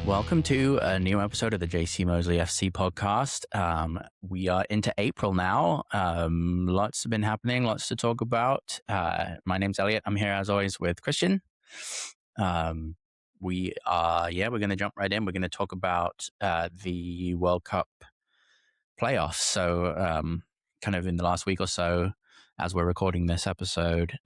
Welcome to a new episode of the JCMoseley FC podcast. We are into April now. Lots have been happening, lots to talk about. My name's Elliot. I'm here as always with Christian. We're going to jump right in. We're going to talk about the World Cup playoffs. So kind of in the last week or so, as we're recording this episode,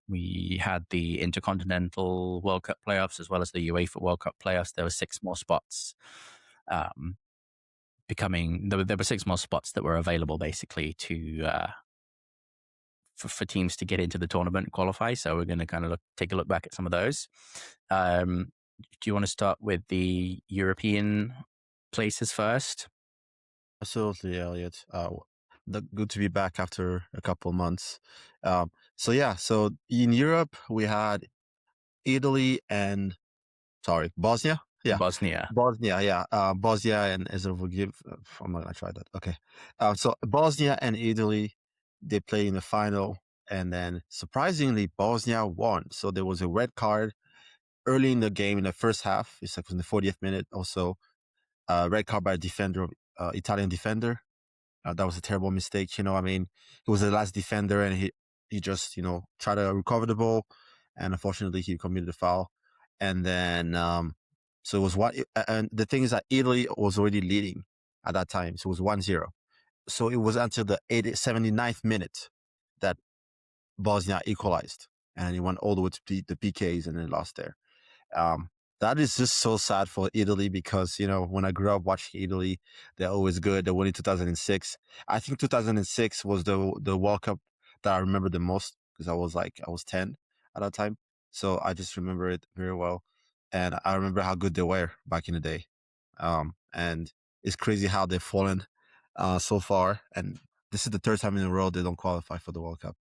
we had the Intercontinental World Cup playoffs as well as the UEFA World Cup playoffs. There were 6 more spots there were 6 more spots that were available basically to for teams to get into the tournament and qualify. So we're going to kind of take a look back at some of those. Do you want to start with the European places first? Absolutely, Elliot. Good to be back after a couple months. So in Europe we had Italy and Bosnia. Yeah, Bosnia. Bosnia. Bosnia and Herzegovina. I'm not gonna try that. Okay. So Bosnia and Italy, they play in the final, and then surprisingly Bosnia won. So there was a red card early in the game in the first half. It's like in the 40th minute or so. Red card by a defender, Italian defender. That was a terrible mistake. He was the last defender, and he just tried to recover the ball, and unfortunately he committed a foul. And then so it was and the thing is that Italy was already leading at that time, so it was 1-0. So it was until the 79th minute that Bosnia equalized, and it went all the way to the PKs, and then lost there. That is just so sad for Italy because, when I grew up watching Italy, they're always good. They won in 2006. I think 2006 was the World Cup that I remember the most because I was 10 at that time. So I just remember it very well. And I remember how good they were back in the day. And it's crazy how they've fallen so far. And this is the 3rd time in a row they don't qualify for the World Cup.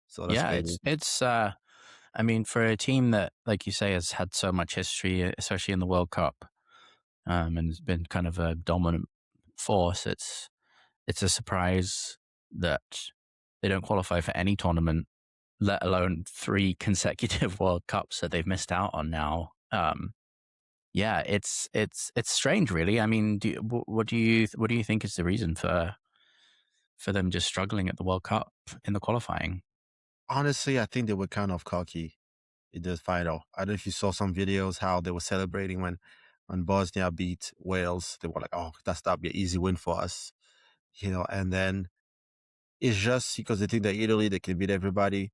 So that's crazy. It's I mean, for a team that, like you say, has had so much history, especially in the World Cup, and has been kind of a dominant force, it's a surprise that they don't qualify for any tournament, let alone 3 consecutive World Cups that they've missed out on now. It's strange, really. I mean, what do you think is the reason for them just struggling at the World Cup in the qualifying? Honestly, I think they were kind of cocky in the final. I don't know if you saw some videos how they were celebrating when Bosnia beat Wales. They were like, "Oh, that'll be an easy win for us," And then it's just because they think that Italy they can beat everybody.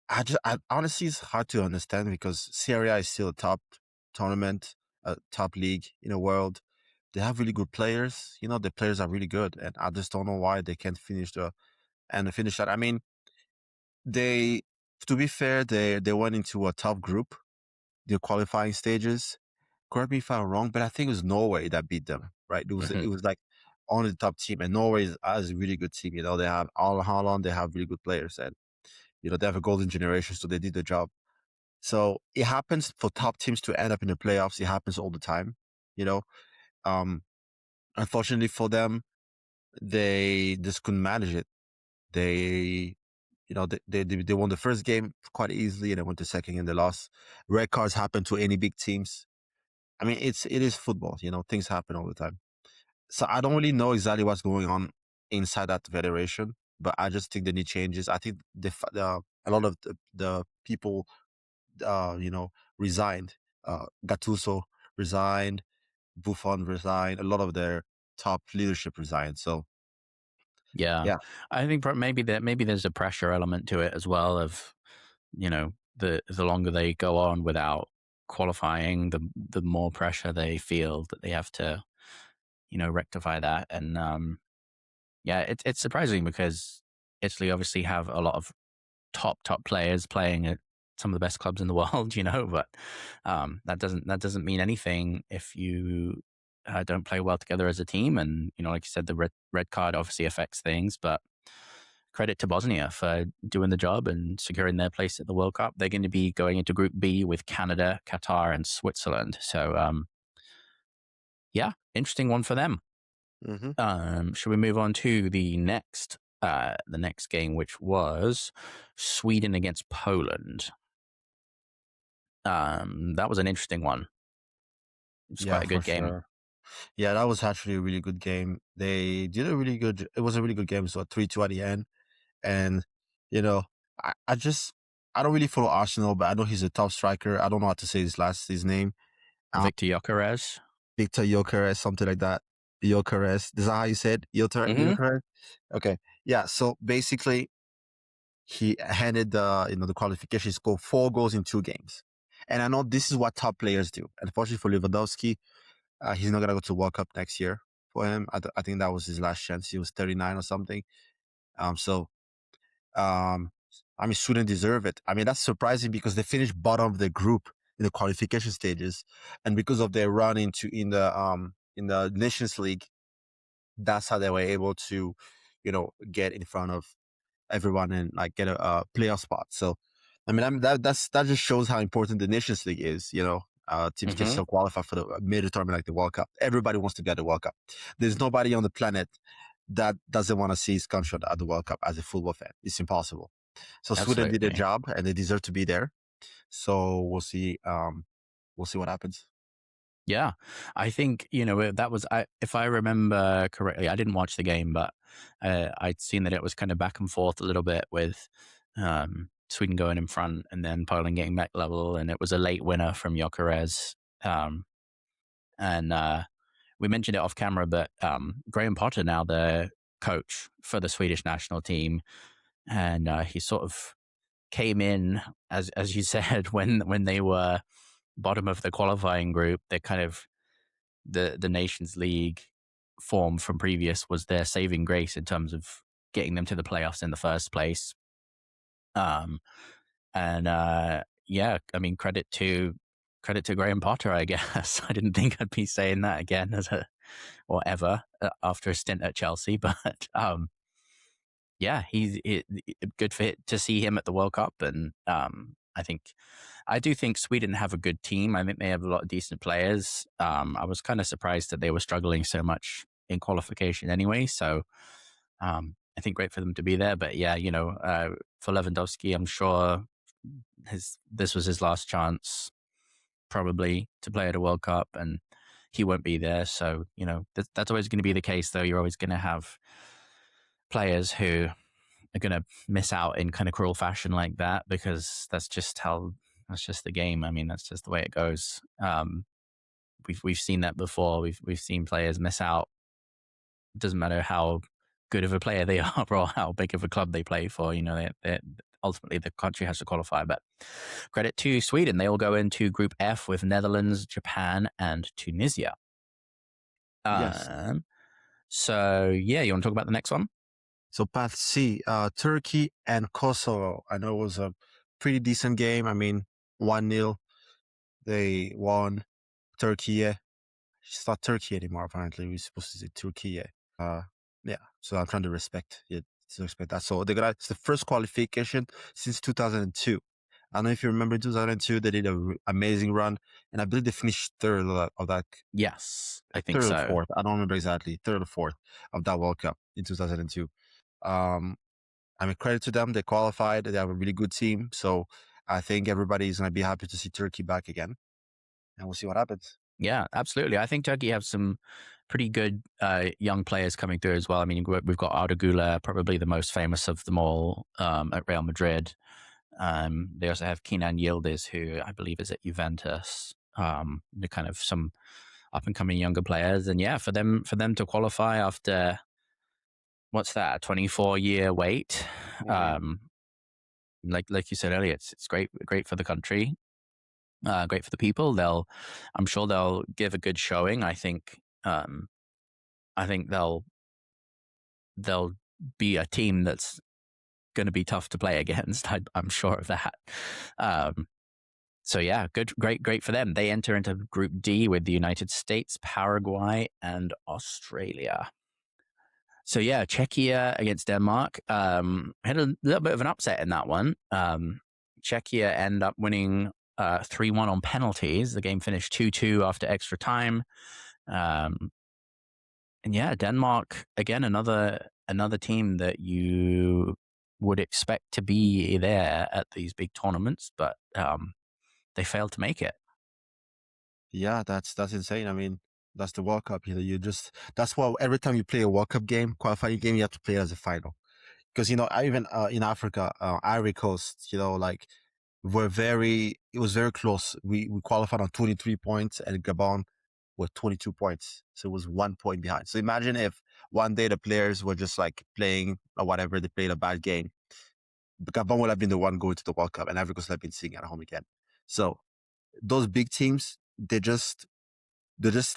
I honestly, it's hard to understand because Serie A is still a top tournament, a top league in the world. They have really good players. The players are really good, and I just don't know why they can't finish that. I mean, to be fair, they went into a tough group, the qualifying stages. Correct me if I'm wrong, but I think it was Norway that beat them, right? It was like only the top team, and Norway has a really good team. They have all Holland, they have really good players, and they have a golden generation, so they did the job. So it happens for top teams to end up in the playoffs. It happens all the time, you know. Unfortunately for them, they just couldn't manage it. They they won the first game quite easily, and they went the second and they lost. Red cards happen to any big teams. I mean, it is football. Things happen all the time. So I don't really know exactly what's going on inside that federation, but I just think they need changes. I think a lot of the people, resigned. Gattuso resigned, Buffon resigned. A lot of their top leadership resigned. So yeah, I think maybe there's a pressure element to it as well. Of the longer they go on without qualifying, the more pressure they feel that they have to rectify that. And it's surprising because Italy obviously have a lot of top players playing at some of the best clubs in the world, but that doesn't mean anything if you don't play well together as a team. And like you said, the red card obviously affects things, but credit to Bosnia for doing the job and securing their place at the World Cup. They're going to be going into Group B with Canada, Qatar, and Switzerland. So interesting one for them. Mm-hmm. Should we move on to the next game, which was Sweden against Poland? That was an interesting one. It's Yeah, quite a for good game. sure. Yeah, that was actually a really good game. They did a really good. It was a really good game. So 3-2 at the end, and you know, I just I don't really follow Arsenal, but I know he's a top striker. I don't know how to say his name. Um, Victor Gyökeres. Victor Gyökeres, something like that. Gyökeres. Is that how you said Mm-hmm. Gyökeres? Okay. Yeah. So basically, he handed the qualification. He scored 4 goals in 2 games, and I know this is what top players do. Unfortunately for Lewandowski, he's not gonna go to World Cup next year. For him, I think that was his last chance. He was 39 or something. So I mean, Sweden deserve it. I mean, that's surprising because they finished bottom of the group in the qualification stages, and because of their run in the Nations League, that's how they were able to, get in front of everyone and like get a playoff spot. So, I mean, that just shows how important the Nations League is. Teams can Mm-hmm. still qualify for the major tournament like the World Cup. Everybody wants to get the World Cup. There's nobody on the planet that doesn't want to see his country at the World Cup as a football fan. It's impossible. So Sweden did their Absolutely. job and they deserve to be there. So we'll see. We'll see what happens. Yeah, I think that was if I remember correctly. I didn't watch the game, but I'd seen that it was kind of back and forth a little bit with Sweden going in front and then Poland getting back level, and it was a late winner from Gyökeres. Um, and we mentioned it off camera, but Graham Potter now the coach for the Swedish national team, and he sort of came in as you said when they were bottom of the qualifying group. They kind of the Nations League form from previous was their saving grace in terms of getting them to the playoffs in the first place. Um, and yeah, I mean, credit to Graham Potter, I guess. I didn't think I'd be saying that again or ever after a stint at Chelsea, but yeah, he's good to see him at the World Cup, and I do think Sweden have a good team. I think they have a lot of decent players. I was kind of surprised that they were struggling so much in qualification anyway. So I think great for them to be there. But yeah, for Lewandowski, I'm sure this was his last chance probably to play at a World Cup, and he won't be there. So that's always going to be the case. Though you're always going to have players who are going to miss out in kind of cruel fashion like that because that's just the game. I mean, that's just the way it goes. We've seen that before. We've seen players miss out. It doesn't matter how good of a player they are or how big of a club they play for. They ultimately the country has to qualify. But credit to Sweden, they all go into Group F with Netherlands, Japan, and Tunisia. Yes. So yeah, you want to talk about the next one? So Path C, Turkey and Kosovo. I know it was a pretty decent game. I mean, 1-0. They won. Turkey. It's not Turkey anymore, apparently. We're supposed to say Turkey. Yeah. So I'm trying to respect it. To respect that. So it's the first qualification since 2002. I don't know if you remember 2002, they did an amazing run. And I believe they finished third of that. Yes, I think Third or so. fourth. I don't remember exactly. Third or fourth of that World Cup in 2002. I mean, credit to them. They qualified. They have a really good team. So I think everybody's going to be happy to see Turkey back again. And we'll see what happens. Yeah, absolutely. I think Turkey have some pretty good young players coming through as well. I mean, we've got Arda Güler, probably the most famous of them all at Real Madrid. They also have Kenan Yildiz, who I believe is at Juventus. They're kind of some up and coming younger players, and yeah, for them to qualify after what's that, 24-year wait. Like you said earlier, it's great for the country, great for the people. I'm sure they'll give a good showing. I think they'll be a team that's going to be tough to play against. I'm sure of that. So yeah, great for them. They enter into Group D with the United States, Paraguay, and Australia. So yeah, Czechia against Denmark. Had a little bit of an upset in that one. Czechia end up winning 3-1 on penalties. The game finished 2-2 after extra time. And yeah, Denmark again, another team that you would expect to be there at these big tournaments, but they failed to make it. Yeah, that's insane. I mean, that's the World Cup. That's why every time you play a World Cup game, qualifying game, you have to play it as a final. Because I even in Africa, Ivory Coast, like it was very close. We qualified on 23 points, and Gabon with 22 points, so it was 1 point behind. So imagine if one day the players were just like playing or whatever, they played a bad game, Gabon would have been the one going to the World Cup, and Ivory Coast would have been sitting at home again. So those big teams, they're just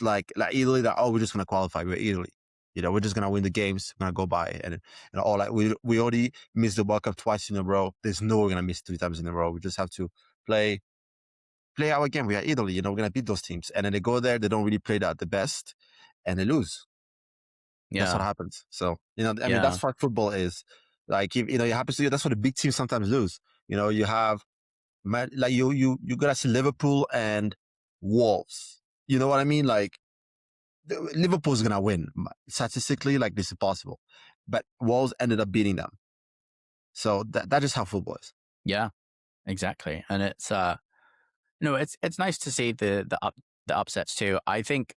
like Italy. That we're just gonna qualify. We're Italy. We're just gonna win the games. We're gonna go by, and all like we already missed the World Cup twice in a row. There's no we're gonna miss 3 times in a row. We just have to play our game. We are Italy. We're gonna beat those teams, and then they go there. They don't really play that the best, and they lose. That's what Yeah. happens. So I mean, Yeah. that's what football is. Like if, it happens to you. That's what the big teams sometimes lose. You have like you gotta see Liverpool and Wolves. You know what I mean? Like Liverpool's gonna win statistically. Like this is possible, but Wolves ended up beating them. So that's just how football is. Yeah, exactly. And it's nice to see the upsets too. I think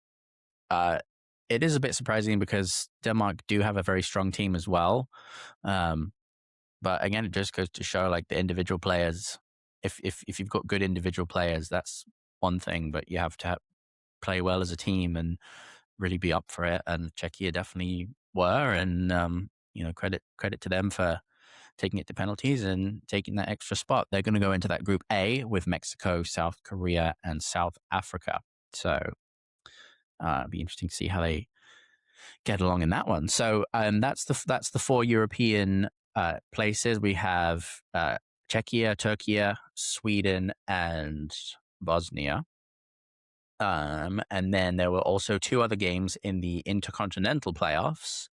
it is a bit surprising because Denmark do have a very strong team as well. But again, it just goes to show like the individual players. If you've got good individual players, that's one thing, but you have to play well as a team and really be up for it. And Czechia definitely were, and credit to them for taking it to penalties and taking that extra spot. They're going to go into that Group A with Mexico, South Korea, and South Africa. So it'd be interesting to see how they get along in that one. So that's the 4 European places. We have Czechia, Turkey, Sweden, and Bosnia. And then there were also 2 other games in the Intercontinental playoffs.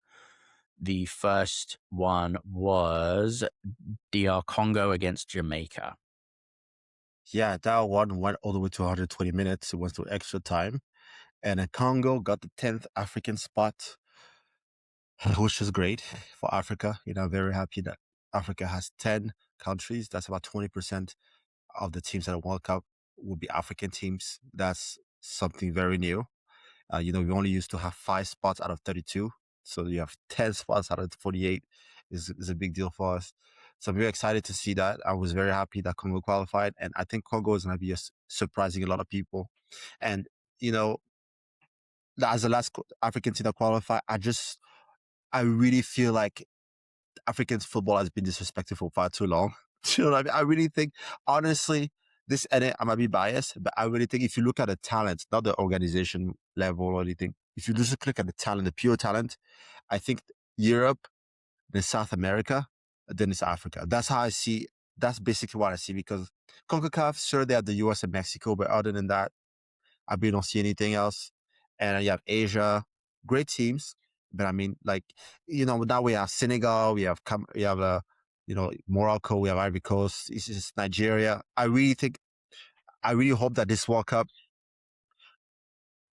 The first one was DR Congo against Jamaica. Yeah, that one went all the way to 120 minutes. It went to extra time. And then Congo got the 10th African spot, which is great for Africa. I'm very happy that Africa has 10 countries. That's about 20% of the teams at the World Cup will be African teams. That's something very new. We only used to have 5 spots out of 32. So you have 10 spots out of 48 is a big deal for us. So I'm very excited to see that. I was very happy that Congo qualified. And I think Congo is going to be surprising a lot of people. And, as the last African team that qualified, I really feel like African football has been disrespected for far too long. You know what I mean? I really think, honestly, and I might be biased, but I really think if you look at the talent, not the organization level or anything, if you just look at the talent, the pure talent, I think Europe, then South America, then it's Africa. That's how I see. That's basically what I see because CONCACAF, sure, they have the US and Mexico, but other than that, I really don't see anything else. And you have Asia, great teams. But I mean, like, now we have Senegal, we have Morocco, we have Ivory Coast, it's just Nigeria. I really hope that this World Cup,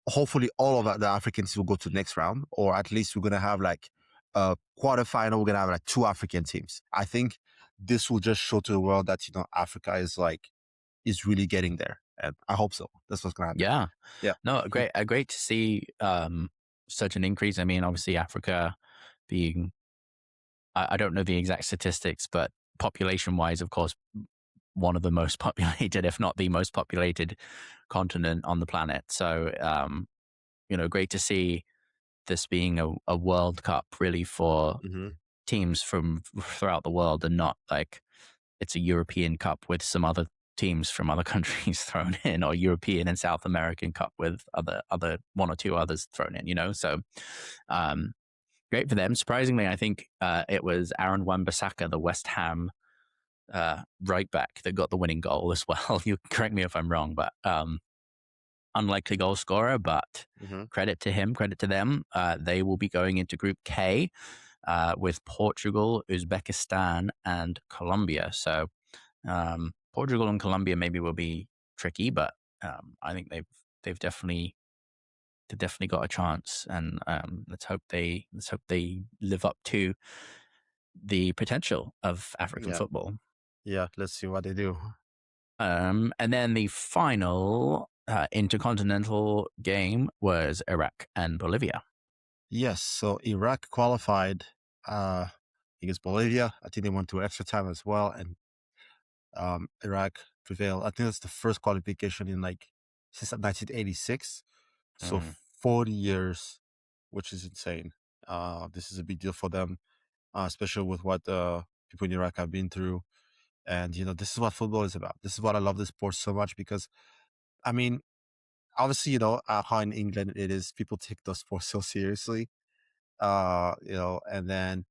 hopefully all of the Africans will go to the next round, or at least we're going to have like a quarterfinal. We're going to have like 2 African teams. I think this will just show to the world that, Africa is really getting there. And I hope so. That's what's going to happen. Yeah. Yeah. No, great to see such an increase. I mean, obviously Africa being, I don't know the exact statistics, but population wise, of course, one of the most populated, if not the most populated continent on the planet. So, great to see this being a World Cup really for teams from throughout the world and not like it's a European Cup with some other teams from other countries thrown in, or European and South American Cup with other 1 or 2 others thrown in, so great for them. Surprisingly, I think it was Aaron Wan-Bissaka, the West Ham right back, that got the winning goal as well. You correct me if I'm wrong, but unlikely goal scorer, but credit to him, credit to them. They will be going into Group K with Portugal, Uzbekistan, and Colombia. So Portugal and Colombia maybe will be tricky, but I think they've definitely got a chance, and let's hope they live up to the potential of African football. Yeah, let's see what they do. And then the final intercontinental game was Iraq and Bolivia. Yes, so Iraq qualified against Bolivia. I think they went to extra time as well, and Iraq prevailed. I think that's the first qualification in like since 1986, so Mm. 40 years, which is insane. This is a big deal for them, especially with what people in Iraq have been through. And this is what football is about. This is what I love this sport so much because, I mean, obviously, how in England it is, people take the sport so seriously. And then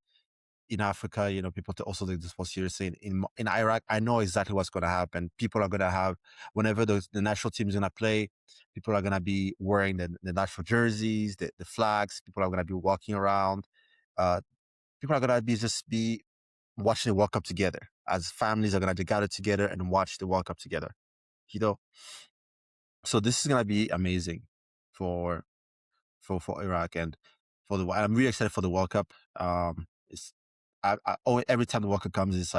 in Africa, people also take the sport seriously. In Iraq, I know exactly what's going to happen. People are going to have, whenever the national team is going to play, people are going to be wearing the national jerseys, the flags. People are going to be walking around. Uh, People are going to be watching the World Cup together. As families are going to gather together and watch the World Cup together. You know, so this is going to be amazing for Iraq and I'm really excited for the World Cup. It's every time the World Cup comes, it's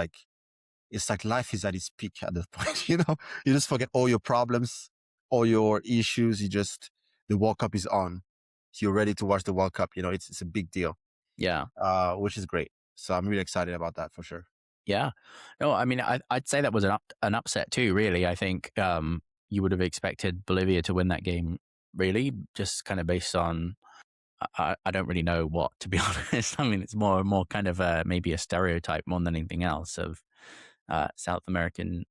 like life is at its peak at this point. You just forget all your problems, all your issues. The World Cup is on. You're ready to watch the World Cup. It's a big deal. Yeah. Which is great. So I'm really excited about that for sure. Yeah. No, I mean, I'd say that was an upset too, really. I think you would have expected Bolivia to win that game, really, just kind of based on, I don't really know what, to be honest. I mean, it's more kind of maybe a stereotype more than anything else of South American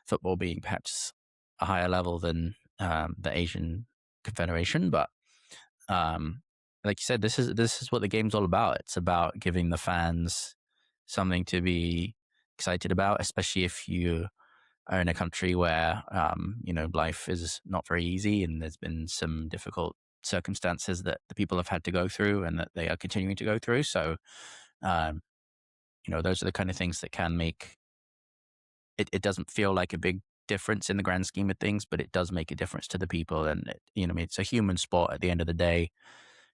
football being perhaps a higher level than the Asian Confederation. But like you said, this is what the game's all about. It's about giving the fans something to be excited about, especially if you are in a country where life is not very easy and there's been some difficult circumstances that the people have had to go through and that they are continuing to go through. So um, those are the kind of things that can make it doesn't feel like a big difference in the grand scheme of things, but it does make a difference to the people. And I mean, it's a human sport at the end of the day.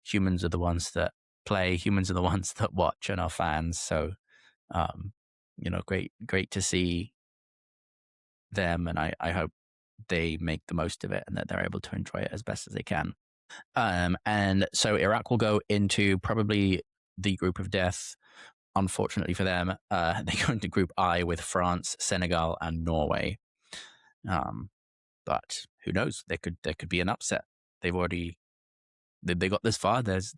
Humans are the ones that play, humans are the ones that watch and are fans. So um, great to see them, and I hope they make the most of it and that they're able to enjoy it as best as they can. And so Iraq will go into probably the group of death. Unfortunately for them, they go into Group I with France, Senegal, and Norway. But who knows? There could be an upset. They've already they got this far. There's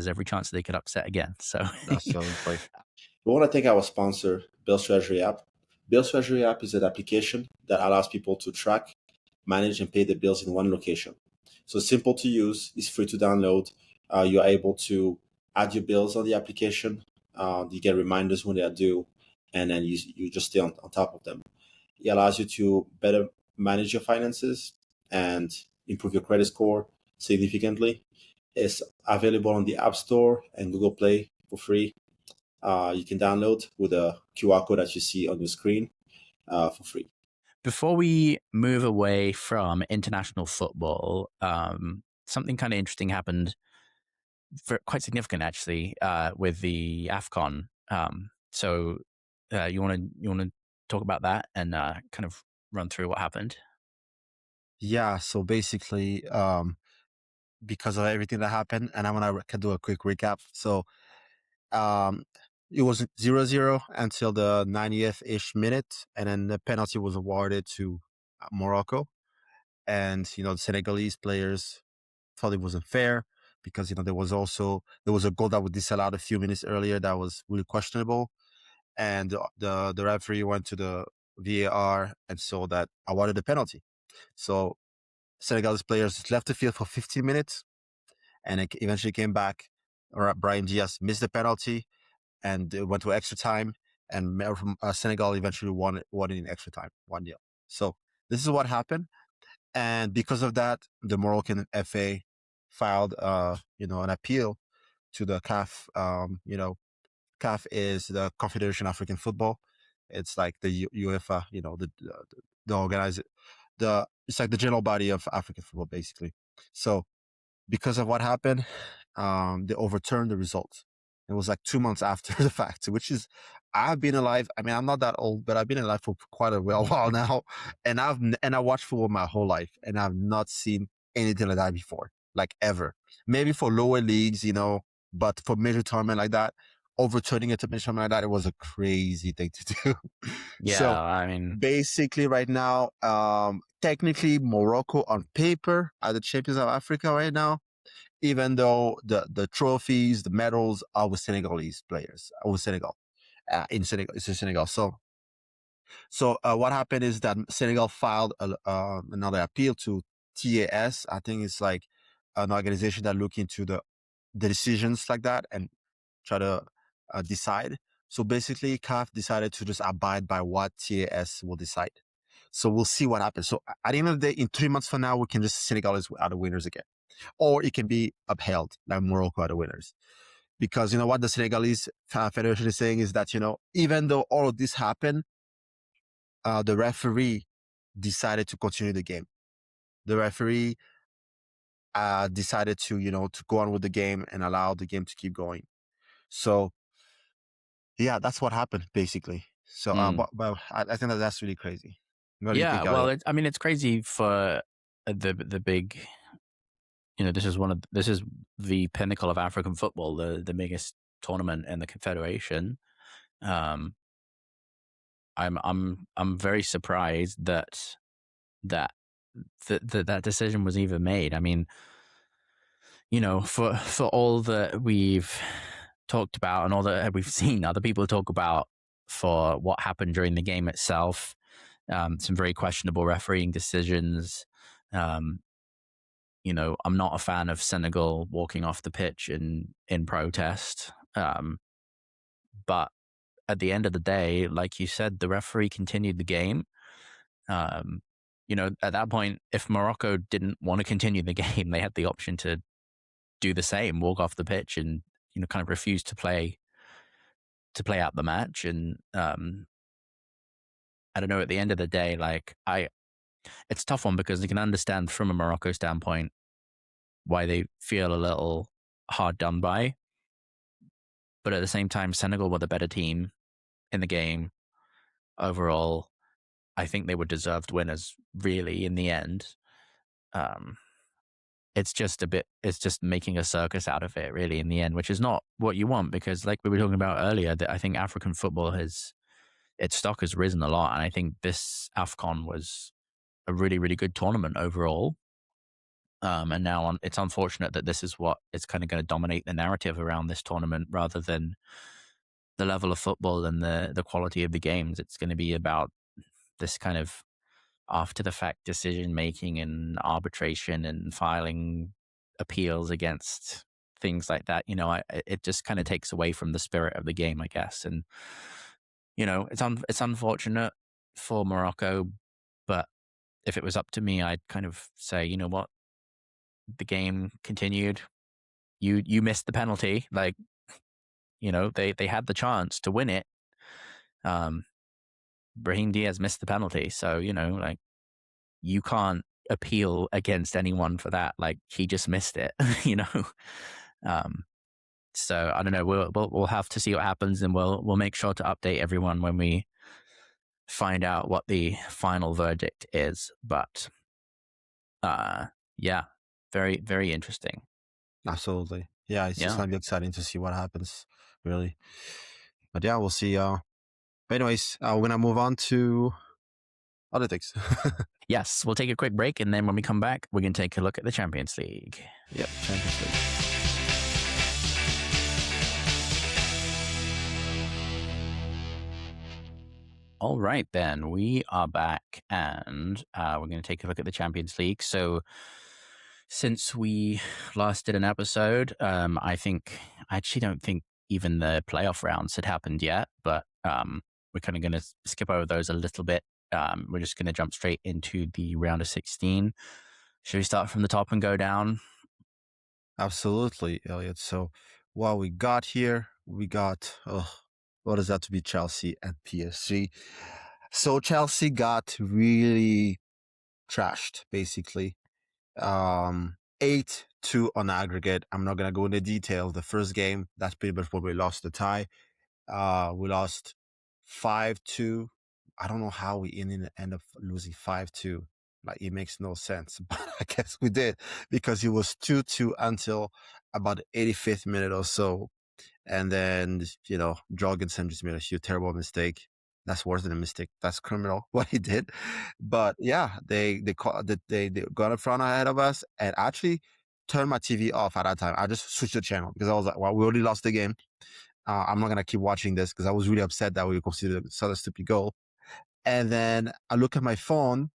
every chance they could upset again. So Absolutely. We want to thank our sponsor, Bill's Treasury app. Bill's Treasury app is an application that allows people to track, manage, and pay the bills in one location. So it's simple to use. It's free to download. You're able to add your bills on the application. You get reminders when they are due, and then you just stay on top of them. It allows you to better manage your finances and improve your credit score significantly. It's available on the App Store and Google Play for free. You can download with a QR code that you see on your screen for free. Before we move away from international football, something kind of interesting happened, quite significant actually, with the AFCON. So you want to talk about that and kind of run through what happened? Yeah. So basically, because of everything that happened, and I want to do a quick recap. So um, it was 0-0 until the 90th-ish minute, and then the penalty was awarded to Morocco. And the Senegalese players thought it wasn't fair because there was a goal that was disallowed a few minutes earlier that was really questionable, and the referee went to the VAR and saw that awarded the penalty. So Senegalese players left the field for 15 minutes, and it eventually came back. Brahim Diaz missed the penalty and went to extra time, and Senegal eventually won it in extra time, 1-0. So this is what happened. And because of that, the Moroccan FA filed, an appeal to the CAF. CAF is the Confederation of African Football. It's like the UEFA, the organizer, it's like the general body of African football, basically. So because of what happened, they overturned the results. It was like 2 months after the fact, which is I've been alive. I mean, I'm not that old, but I've been alive for quite a while now, and I watched football my whole life, and I've not seen anything like that before, like ever. Maybe for lower leagues, but for major tournament like that, overturning a tournament like that, it was a crazy thing to do. Yeah, So I mean, basically, right now, technically, Morocco on paper are the champions of Africa right now, even though the trophies, the medals are with Senegalese players, with Senegal in Senegal. It's in Senegal. So what happened is that Senegal filed another appeal to TAS. I think it's like an organization that look into the decisions like that and try to decide. So basically, CAF decided to just abide by what TAS will decide. So we'll see what happens. So at the end of the day, in 3 months from now, we can just Senegal are the winners again, or it can be upheld like Morocco are the winners. Because what the Senegalese Federation is saying is that even though all of this happened, the referee decided to continue the game. The referee decided to go on with the game and allow the game to keep going. So yeah, that's what happened basically. So, but I think that's really crazy. What do you yeah. think, Well, Elliot? I mean, it's crazy for the big. This is the pinnacle of African football, the biggest tournament in the Confederation. Um, I'm very surprised that that decision was even made. I mean, for all that we've talked about and all that we've seen other people talk about for what happened during the game itself, some very questionable refereeing decisions. I'm not a fan of Senegal walking off the pitch in protest. But at the end of the day, like you said, the referee continued the game. At that point, if Morocco didn't want to continue the game, they had the option to do the same, walk off the pitch, and kind of refuse to play out the match. And I don't know. At the end of the day, it's a tough one because you can understand from a Morocco standpoint why they feel a little hard done by, but at the same time, Senegal were the better team in the game overall. I think they were deserved winners, really, in the end. It's just making a circus out of it, really, in the end, which is not what you want because, like we were talking about earlier, that I think African football its stock has risen a lot. And I think this AFCON was a really, really good tournament overall. And now it's unfortunate that this is what is kind of going to dominate the narrative around this tournament rather than the level of football and the quality of the games. It's going to be about this kind of after the fact decision making and arbitration and filing appeals against things like that. It just kind of takes away from the spirit of the game, I guess. And it's unfortunate for Morocco, but if it was up to me, I'd kind of say, you know what, the game continued. You missed the penalty. Like, they had the chance to win it. Brahim Diaz missed the penalty, so like you can't appeal against anyone for that. Like he just missed it, So I don't know. We'll have to see what happens, and we'll make sure to update everyone when we find out what the final verdict is. But yeah, very, very interesting. Absolutely. Yeah, it's just gonna be exciting to see what happens, really. But yeah, we'll see. But anyways, we're gonna move on to other things. Yes, we'll take a quick break, and then when we come back, we're going to take a look at the Champions League. Yep, Champions League. All right, then we are back, and we're going to take a look at the Champions League. So, since we last did an episode, I actually don't think even the playoff rounds had happened yet, but we're kind of going to skip over those a little bit. We're just going to jump straight into the round of 16. Should we start from the top and go down? Absolutely, Elliot. So what we got here, we got, what is that to be Chelsea and PSG? So Chelsea got really trashed, basically. 8-2 on aggregate. I'm not going to go into detail. The first game, that's pretty much what we lost the tie. We lost 5-2. I don't know how we ended up losing 5-2. Like, it makes no sense, but I guess we did, because it was 2-2 until about the 85th minute or so. And then, Jorgensen just made a huge, terrible mistake. That's worse than a mistake. That's criminal what he did. But yeah, they got in front ahead of us, and actually turned my TV off at that time. I just switched the channel because I was like, well, we already lost the game. I'm not gonna keep watching this, because I was really upset that we considered such a stupid goal. And then I look at my phone.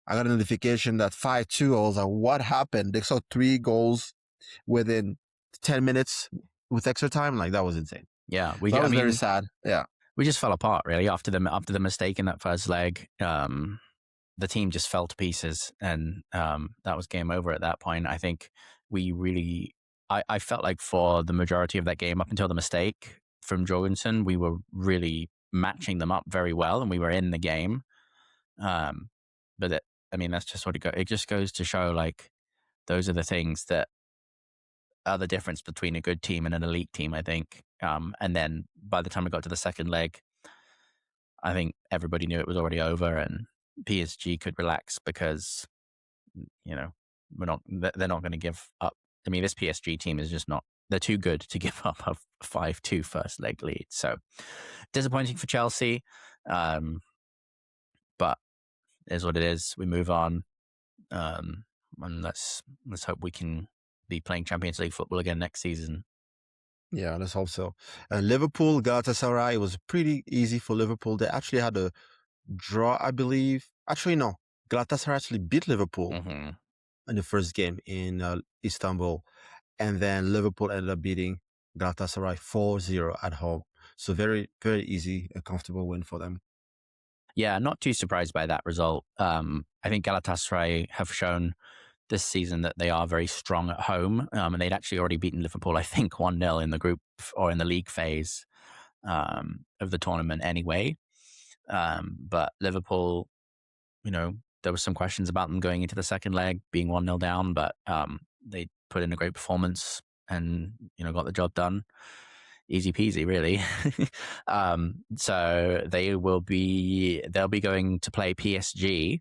I got a notification that 5-2. I was like, what happened? They saw 3 goals within 10 minutes with extra time. Like, that was insane. Yeah, So that was very sad. Yeah. We just fell apart really after the mistake in that first leg. The team just fell to pieces, and that was game over at that point. I think I felt like for the majority of that game, up until the mistake from Jorgensen, we were really matching them up very well, and we were in the game. But that's just what it just goes to show, like, those are the things that are the difference between a good team and an elite team, I think. And then by the time we got to the second leg, I think everybody knew it was already over, and PSG could relax because, they're not going to give up. I mean, this PSG team is just not, they're too good to give up a 5-2 first leg lead. So disappointing for Chelsea. But it is what it is. We move on. And let's hope we can be playing Champions League football again next season. Yeah, let's hope so. Liverpool, Galatasaray, it was pretty easy for Liverpool. They actually had a draw, I believe. Actually, no. Galatasaray actually beat Liverpool in the first game in Istanbul. And then Liverpool ended up beating Galatasaray 4-0 at home. So very, very easy, a comfortable win for them. Yeah, not too surprised by that result. I think Galatasaray have shown this season that they are very strong at home, and they'd actually already beaten Liverpool, I think, 1-0 in the group or in the league phase of the tournament anyway. But Liverpool, there were some questions about them going into the second leg, being 1-0 down, but they put in a great performance and, got the job done. Easy peasy, really. So they'll be going to play PSG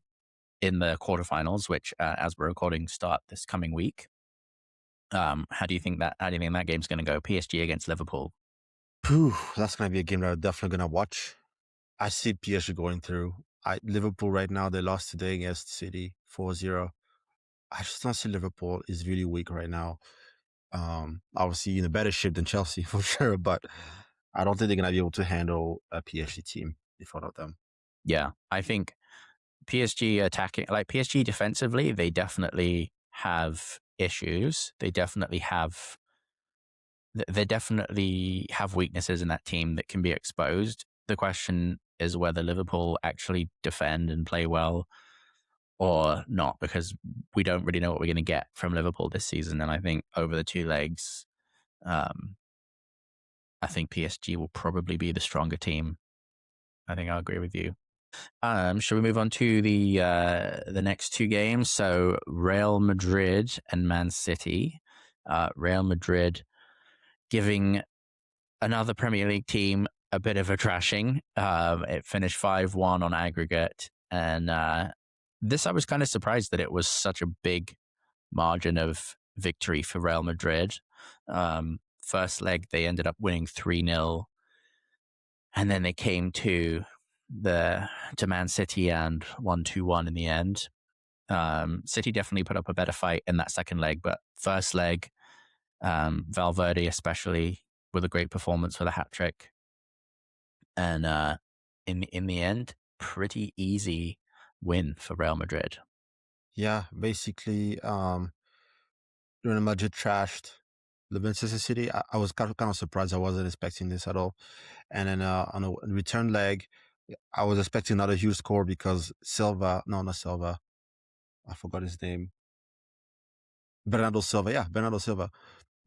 in the quarterfinals, which, as we're recording, start this coming week. How do you think that game's going to go? PSG against Liverpool. That's going to be a game that I'm definitely going to watch. I see PSG going through. Liverpool right now, they lost today against City 4-0. I just don't see Liverpool is really weak right now. Obviously in a better shape than Chelsea for sure, but I don't think they're going to be able to handle a PSG team in front of them. Yeah, I think PSG attacking, like PSG defensively, they definitely have issues. They definitely have weaknesses in that team that can be exposed. The question is whether Liverpool actually defend and play well or not, because we don't really know what we're going to get from Liverpool this season. And I think over the 2 legs, I think PSG will probably be the stronger team. I think I'll agree with you. Shall we move on to the next 2 games? So Real Madrid and Man City. Real Madrid giving another Premier League team a bit of a trashing. It finished 5-1 on aggregate, and this, I was kind of surprised that it was such a big margin of victory for Real Madrid. First leg, they ended up winning 3-0, and then they came to Man City and won 2-1 in the end. City definitely put up a better fight in that second leg, but first leg, Valverde especially with a great performance for the hat trick, and in the end, pretty easy win for Real Madrid. Yeah, basically, Real Madrid trashed Manchester City. I was kind of surprised. I wasn't expecting this at all. And then on a return leg, I was expecting another huge score because not Silva. I forgot his name. Bernardo Silva. Yeah, Bernardo Silva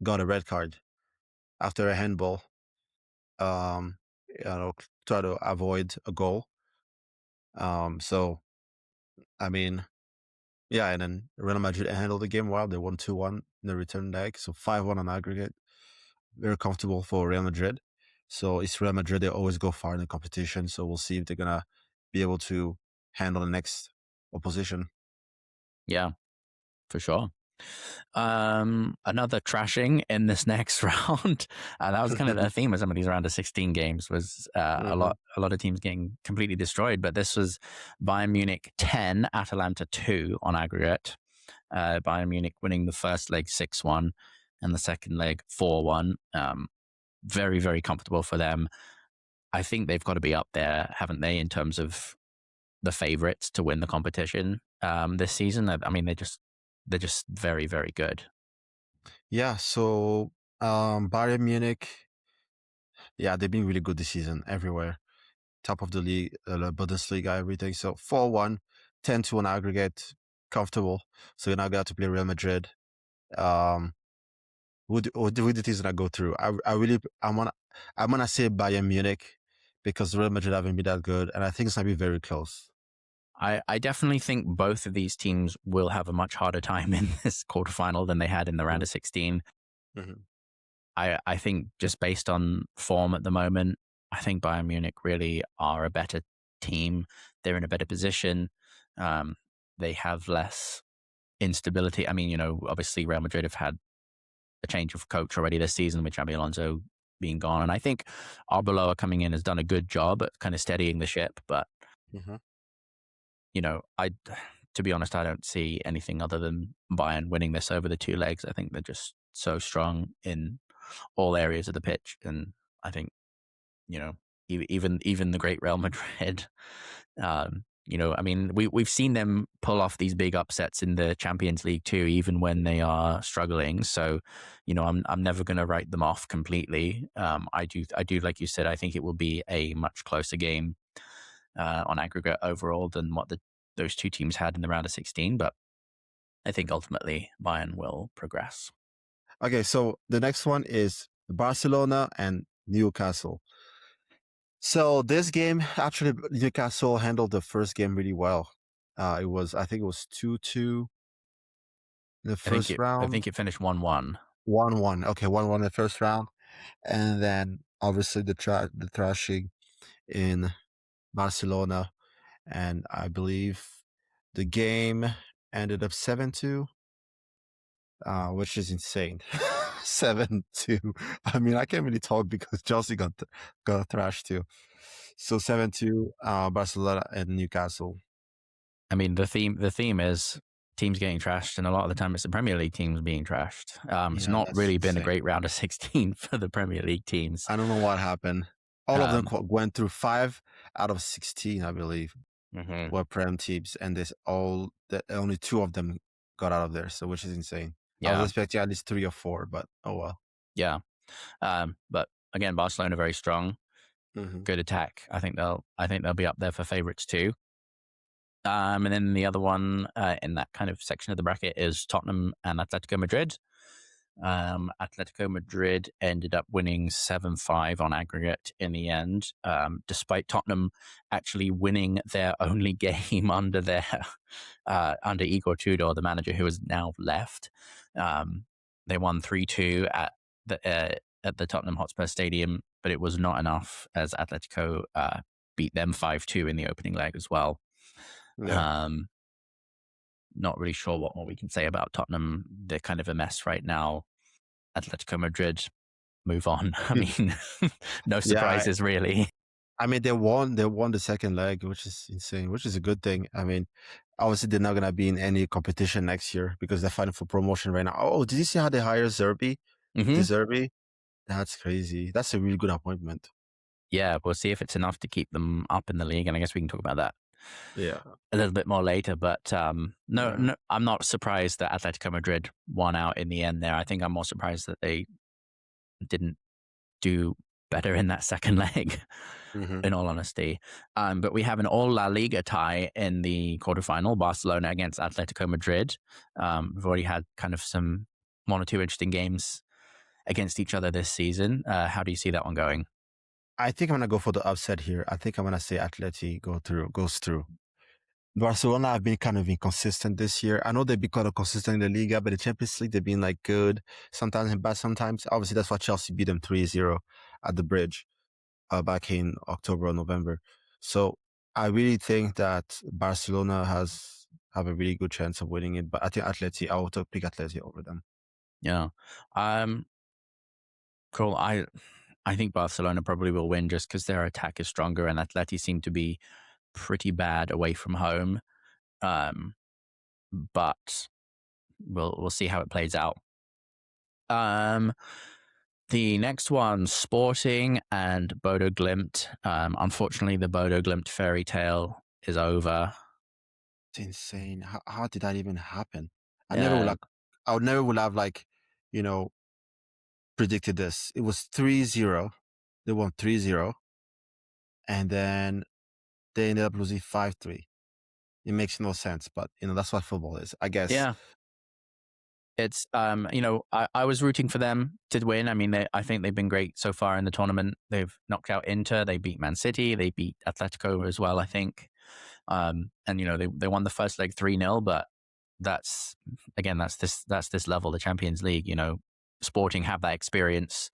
got a red card after a handball. Try to avoid a goal. So, I mean, yeah, and then Real Madrid handled the game well. They won 2-1 in the return leg, so 5-1 on aggregate. Very comfortable for Real Madrid. So it's Real Madrid. They always go far in the competition. So we'll see if they're gonna be able to handle the next opposition. Yeah, for sure. Another trashing in this next round. That was kind of the theme of some of these round of 16 games was a lot of teams getting completely destroyed. But this was Bayern Munich 10, Atalanta 2 on aggregate. Bayern Munich winning the first leg 6-1 and the second leg 4-1. Very, very comfortable for them. I think they've got to be up there, haven't they, in terms of the favorites to win the competition this season. I mean, they're just very, very good. Yeah. So Bayern Munich, yeah, they've been really good this season everywhere. Top of the league, Bundesliga, everything. So 4-1, 10-2 on aggregate, comfortable. So you're now got to play Real Madrid. Who the teams that I go through? I'm gonna say Bayern Munich because Real Madrid haven't been that good, and I think it's gonna be very close. I definitely think both of these teams will have a much harder time in this quarterfinal than they had in the round of 16. Mm-hmm. I think just based on form at the moment, I think Bayern Munich really are a better team. They're in a better position. They have less instability. I mean, obviously Real Madrid have had a change of coach already this season with Xabi Alonso being gone. And I think Arbeloa coming in has done a good job at kind of steadying the ship. But, to be honest, I don't see anything other than Bayern winning this over the two legs. I think they're just so strong in all areas of the pitch. And I think, even the great Real Madrid, I mean, we've seen them pull off these big upsets in the Champions League too, even when they are struggling. So, I'm never going to write them off completely. I do, like you said, I think it will be a much closer game on aggregate overall than what those two teams had in the round of 16. But I think ultimately Bayern will progress. Okay, so the next one is Barcelona and Newcastle. So this game, actually, Newcastle handled the first game really well. I think it was 2-2 in the first round. I think it finished 1-1. 1-1. Okay, 1-1 in the first round. And then obviously the thrashing in Barcelona. And I believe the game ended up 7-2, which is insane. 7-2. I mean, I can't really talk because Chelsea got thrashed too. So 7-2, Barcelona and Newcastle. I mean, the theme is teams getting trashed, and a lot of the time it's the Premier League teams being trashed. It's not really been a great round of 16 for the Premier League teams. I don't know what happened. All of them went through 5 out of 16, I believe, were Prem teams, and only 2 of them got out of there, so which is insane. Yeah. I was expecting at least 3 or 4, but oh well. Yeah. But again, Barcelona very strong, good attack. I think they'll be up there for favorites too. And then the other one in that kind of section of the bracket is Tottenham and Atletico Madrid. Atletico Madrid ended up winning 7-5 on aggregate in the end, despite Tottenham actually winning their only game under Igor Tudor, the manager who has now left. They won 3-2 at the Tottenham Hotspur Stadium, but it was not enough as Atletico beat them 5-2 in the opening leg as well. Yeah. Not really sure what more we can say about Tottenham. They're kind of a mess right now. Atletico Madrid, move on. I mean, no surprises really. I mean, they won the second leg, which is insane, which is a good thing. I mean, obviously they're not going to be in any competition next year because they're fighting for promotion right now. Oh, did you see how they hired Zerbi? Zerbi? That's crazy. That's a really good appointment. Yeah, we'll see if it's enough to keep them up in the league, and I guess we can talk about that a little bit more later. But no, I'm not surprised that Atletico Madrid won out in the end there. I think I'm more surprised that they didn't do better in that second leg, in all honesty. But we have an all La Liga tie in the quarterfinal, Barcelona against Atletico Madrid. We've already had kind of one or two interesting games against each other this season. How do you see that one going? I think I'm going to go for the upset here. I think I'm going to say Atleti goes through. Barcelona have been kind of inconsistent this year. I know they've been kind of consistent in the Liga, but the Champions League, they've been like good sometimes and bad sometimes. Obviously, that's why Chelsea beat them 3-0 at the Bridge. back in October or November. So I really think that Barcelona have a really good chance of winning it. But I think Atleti, I would pick Atleti over them. Yeah. Cool. I think Barcelona probably will win just because their attack is stronger, and Atleti seem to be pretty bad away from home. Um, but we'll see how it plays out. The next one, Sporting and Bodo Glimt. Unfortunately, the Bodo Glimt fairy tale is over. It's insane. How did that even happen? Yeah, I would never would have you know, predicted this. It was 3-0. They won 3-0, and then they ended up losing 5-3. It makes no sense, but that's what football is, I guess. yeah. It's I was rooting for them to win. I mean, I think they've been great so far in the tournament. They've knocked out Inter, they beat Man City, they beat Atletico as well, I think. And they won the first leg 3-0, but that's this level, the Champions League. Sporting have that experience.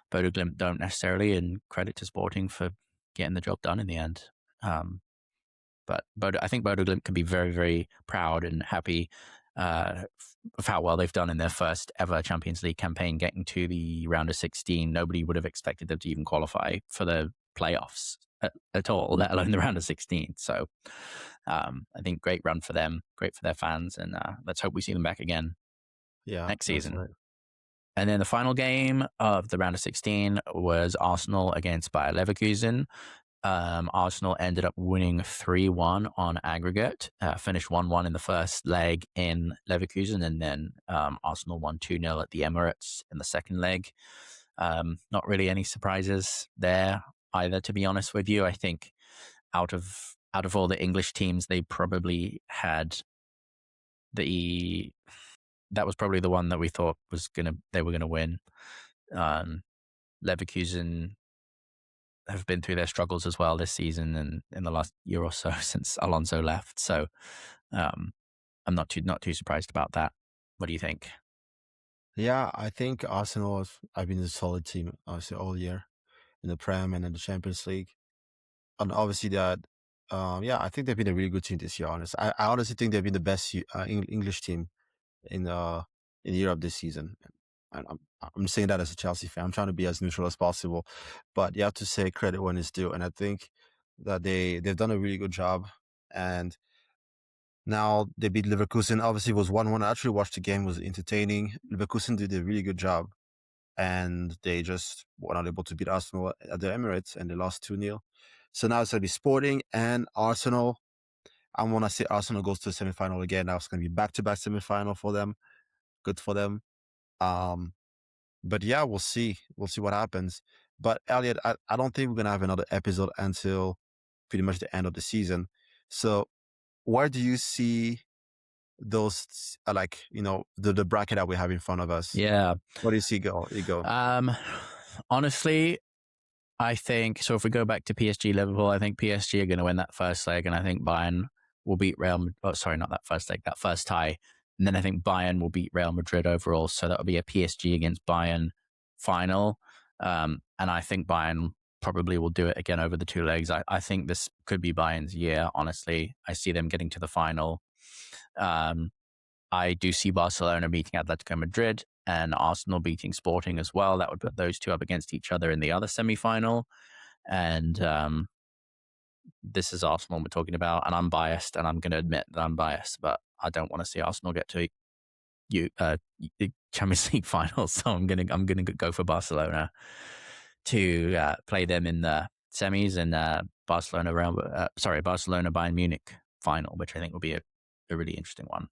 Bodo Glimt don't necessarily, and credit to Sporting for getting the job done in the end. But I think Bodo Glimt can be very, very proud and happy of how well they've done in their first ever Champions League campaign, getting to the round of 16. Nobody would have expected them to even qualify for the playoffs at all, let alone the round of 16. So I think great run for them, great for their fans, and let's hope we see them back again next That's season. right. And then the final game of the round of 16 was Arsenal against Bayer Leverkusen. Arsenal ended up winning 3-1 on aggregate, finished 1-1 in the first leg in Leverkusen, and then Arsenal won 2-0 at the Emirates in the second leg. Not really any surprises there either, to be honest with you. I think out of all the English teams, they probably had that was probably the one that we thought they were gonna win. Leverkusen have been through their struggles as well this season and in the last year or so since Alonso left. So I'm not too surprised about that. What do you think? Yeah, I think Arsenal have been a solid team, obviously, all year in the Prem and in the Champions League. And obviously that, yeah, I think they've been a really good team this year. I honestly think they've been the best English team in Europe this season. And I'm saying that as a Chelsea fan. I'm trying to be as neutral as possible, but you have to say credit when it's due. And I think that they've done a really good job. And now they beat Leverkusen. Obviously, it was 1-1. I actually watched the game; it was entertaining. Leverkusen did a really good job, and they just were not able to beat Arsenal at the Emirates, and they lost 2-0. So now it's going to be Sporting and Arsenal. I want to say Arsenal goes to the semifinal again. Now it's going to be back-to-back semifinal for them. Good for them. Um, but yeah, we'll see. We'll see what happens. But Elliot, I don't think we're going to have another episode until pretty much the end of the season. So where do you see those, the bracket that we have in front of us? Yeah. What do you see go? Honestly, I think so. If we go back to PSG Liverpool, I think PSG are going to win that first leg, and I think Bayern will beat Real. Oh, sorry, not that first leg, that first tie, and then I think Bayern will beat Real Madrid overall. So that will be a PSG against Bayern final, and I think Bayern probably will do it again over the two legs. I think this could be Bayern's year. Honestly, I see them getting to the final. I do see Barcelona beating Atletico Madrid and Arsenal beating Sporting as well. That would put those two up against each other in the other semi-final. And this is Arsenal we're talking about, and I'm biased, and I'm going to admit that I'm biased, but I don't want to see Arsenal get to Champions League finals, so I'm gonna go for Barcelona to play them in the semis and Barcelona Bayern Munich final, which I think will be a really interesting one.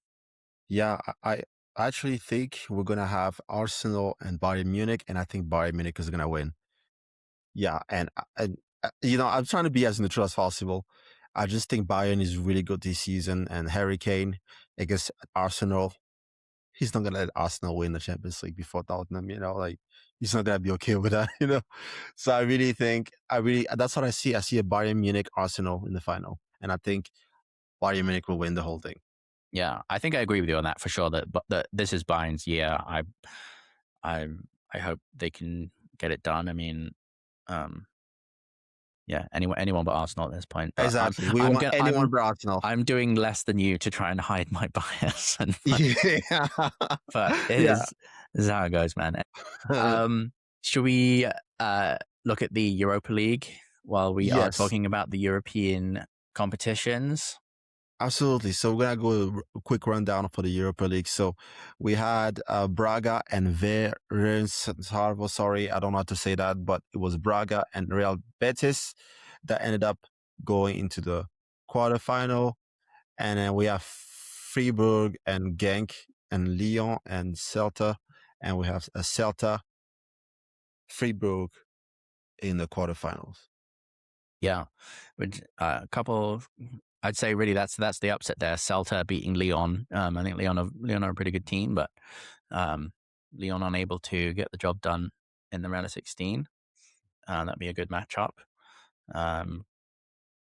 Yeah, I actually think we're gonna have Arsenal and Bayern Munich, and I think Bayern Munich is gonna win. Yeah, and I'm trying to be as neutral as possible. I just think Bayern is really good this season, and Harry Kane against Arsenal, he's not gonna let Arsenal win the Champions League before Tottenham. He's not gonna be okay with that. So I really think that's what I see. I see a Bayern Munich Arsenal in the final, and I think Bayern Munich will win the whole thing. Yeah, I think I agree with you on that for sure. That this is Bayern's year. I hope they can get it done. I mean, Yeah, anyone but Arsenal at this point. But Exactly. We want anyone but Arsenal. I'm doing less than you to try and hide my bias, Yeah. but Yeah. this is how it goes, man. Should we look at the Europa League while we are Yes. talking about the European competitions? Absolutely. So we're gonna go a quick rundown for the Europa League. So we had Braga and Verentsarvo. Sorry, I don't know how to say that, but it was Braga and Real Betis that ended up going into the quarterfinal. And then we have Freiburg and Genk and Lyon and Celta, and we have a Celta, Freiburg in the quarterfinals. Yeah, which a couple. I'd say really that's the upset there. Celta beating Lyon. I think Lyon are a pretty good team, but Lyon unable to get the job done in the round of 16. That'd be a good matchup.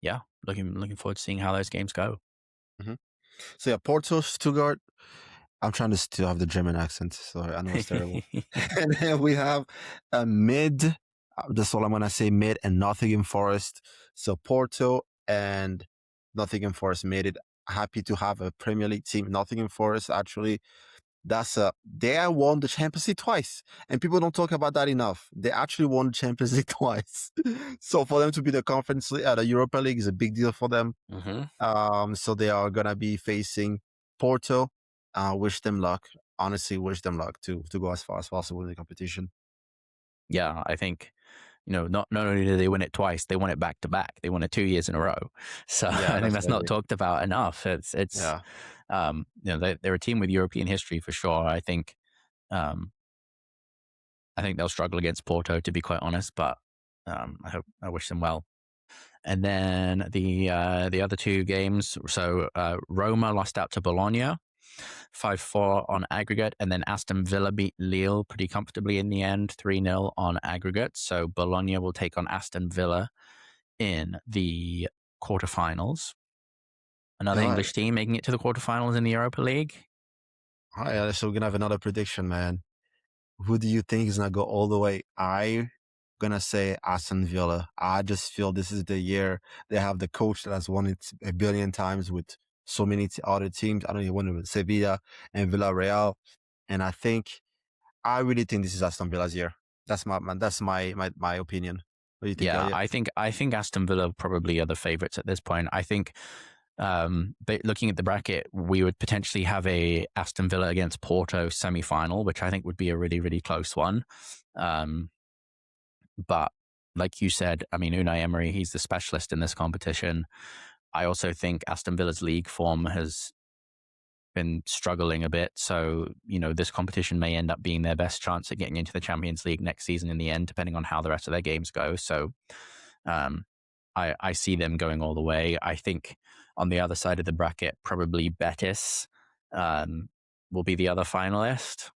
Yeah, looking forward to seeing how those games go. Mm-hmm. So yeah, Porto, Stuttgart. I'm trying to still have the German accent. Sorry, I know it's terrible. And then we have a mid. That's all I'm gonna say. Mid and Nottingham Forest. So Porto and Nottingham Forest made it. Happy to have a Premier League team. Nottingham Forest actually. They won the Champions League twice, and people don't talk about that enough. They actually won the Champions League twice. So for them to be the Conference League, the Europa League is a big deal for them. Mm-hmm. So they are gonna be facing Porto. Wish them luck. Honestly, wish them luck to go as far as possible in the competition. Yeah, I think not only did they win it twice, they won it back to back. They won it 2 years in a row. So Yeah, I think that's not talked about enough. Yeah. They're a team with European history for sure. I think they'll struggle against Porto, to be quite honest, but I wish them well. And then the other two games. So Roma lost out to Bologna, 5-4 on aggregate, and then Aston Villa beat Lille pretty comfortably in the end, 3-0 on aggregate. So Bologna will take on Aston Villa in the quarterfinals. Another English team making it to the quarterfinals in the Europa League. All right, so we're gonna have another prediction, man. Who do you think is gonna go all the way? I'm gonna say Aston Villa. I just feel this is the year they have the coach that has won it a billion times with so many other teams. I don't even won it with Sevilla and Villarreal, and I really think this is Aston Villa's year. That's my opinion. What do you think, Yeah, Elliot? I think Aston Villa probably are the favourites at this point. I think but looking at the bracket, we would potentially have a Aston Villa against Porto semi-final, which I think would be a really, really close one. But like you said, I mean, Unai Emery, he's the specialist in this competition. I also think Aston Villa's league form has been struggling a bit. So, this competition may end up being their best chance at getting into the Champions League next season in the end, depending on how the rest of their games go. So I see them going all the way. I think on the other side of the bracket, probably Betis will be the other finalist.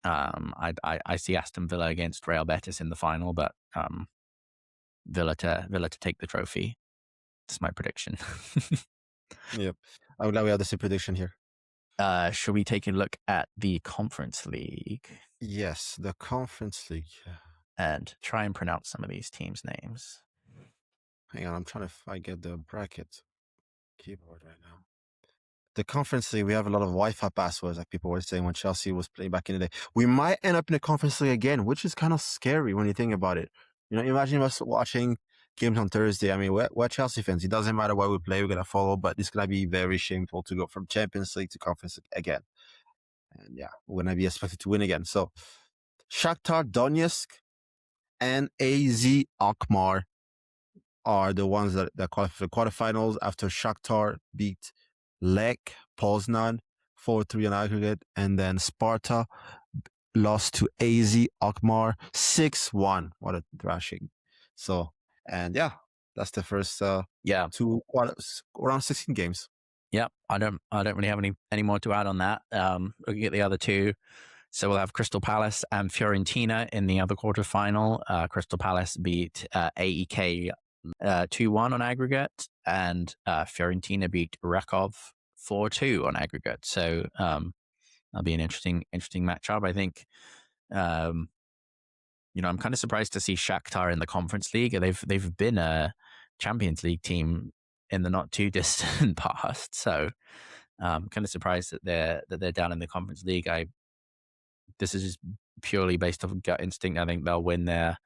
I see Aston Villa against Real Betis in the final, but Villa to take the trophy. That's my prediction. Yep. I'm glad we have the same prediction here. Should we take a look at the Conference League? Yes, the Conference League. And try and pronounce some of these teams' names. Hang on, I'm trying to get the bracket keyboard right now. The Conference League, we have a lot of Wi-Fi passwords, like people were saying when Chelsea was playing back in the day. We might end up in the Conference League again, which is kind of scary when you think about it. Imagine us watching games on Thursday. I mean, we're Chelsea fans. It doesn't matter where we play, we're going to follow, but it's going to be very shameful to go from Champions League to Conference League again. And yeah, we're going to be expected to win again. So, Shakhtar Donetsk and AZ Alkmaar are the ones that qualify for the quarterfinals after Shakhtar beat Lech Poznan 4-3 on aggregate, and then Sparta lost to AZ Alkmaar 6-1. What a thrashing. So, and yeah, that's the first two around 16 games. Yep, I don't really have any more to add on that. Looking at the other two, so we'll have Crystal Palace and Fiorentina in the other quarterfinal. Crystal Palace beat AEK 2-1 on aggregate, and Fiorentina beat Rakov 4-2 on aggregate. So that'll be an interesting matchup. I think I'm kind of surprised to see Shakhtar in the Conference League. They've been a Champions League team in the not too distant past, so I'm kind of surprised that they're down in the Conference League. This is just purely based off gut instinct. I think they'll win their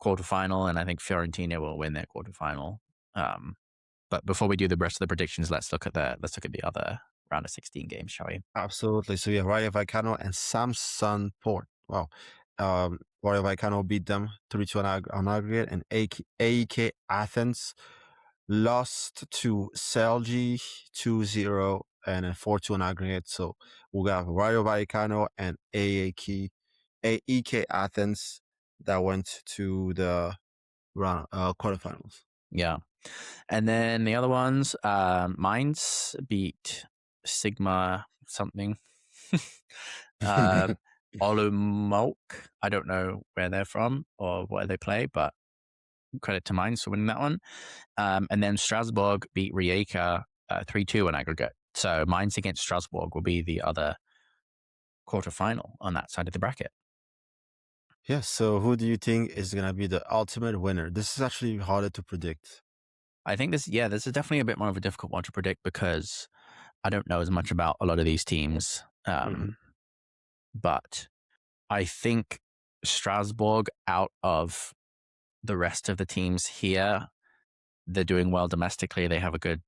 quarterfinal, and I think Fiorentina will win their quarterfinal. But before we do the rest of the predictions, let's look at the other round of 16 games, shall we? Absolutely. So yeah, Rayo Vallecano and Samsun Port. Wow. Rayo Vallecano beat them 3-2 on aggregate, and AEK Athens lost to Celje 2-0 and a 4-2 on aggregate. So we got Rayo Vallecano and AEK Athens that went to the quarterfinals. Yeah. And then the other ones, Mainz beat Sigma something. Olomouc, I don't know where they're from or where they play, but credit to Mainz for winning that one. And then Strasbourg beat Rijeka 3-2 on aggregate. So Mainz against Strasbourg will be the other quarterfinal on that side of the bracket. Yeah, so who do you think is going to be the ultimate winner? This is actually harder to predict. I think this is definitely a bit more of a difficult one to predict because I don't know as much about a lot of these teams. But I think Strasbourg, out of the rest of the teams here, they're doing well domestically. They have a good,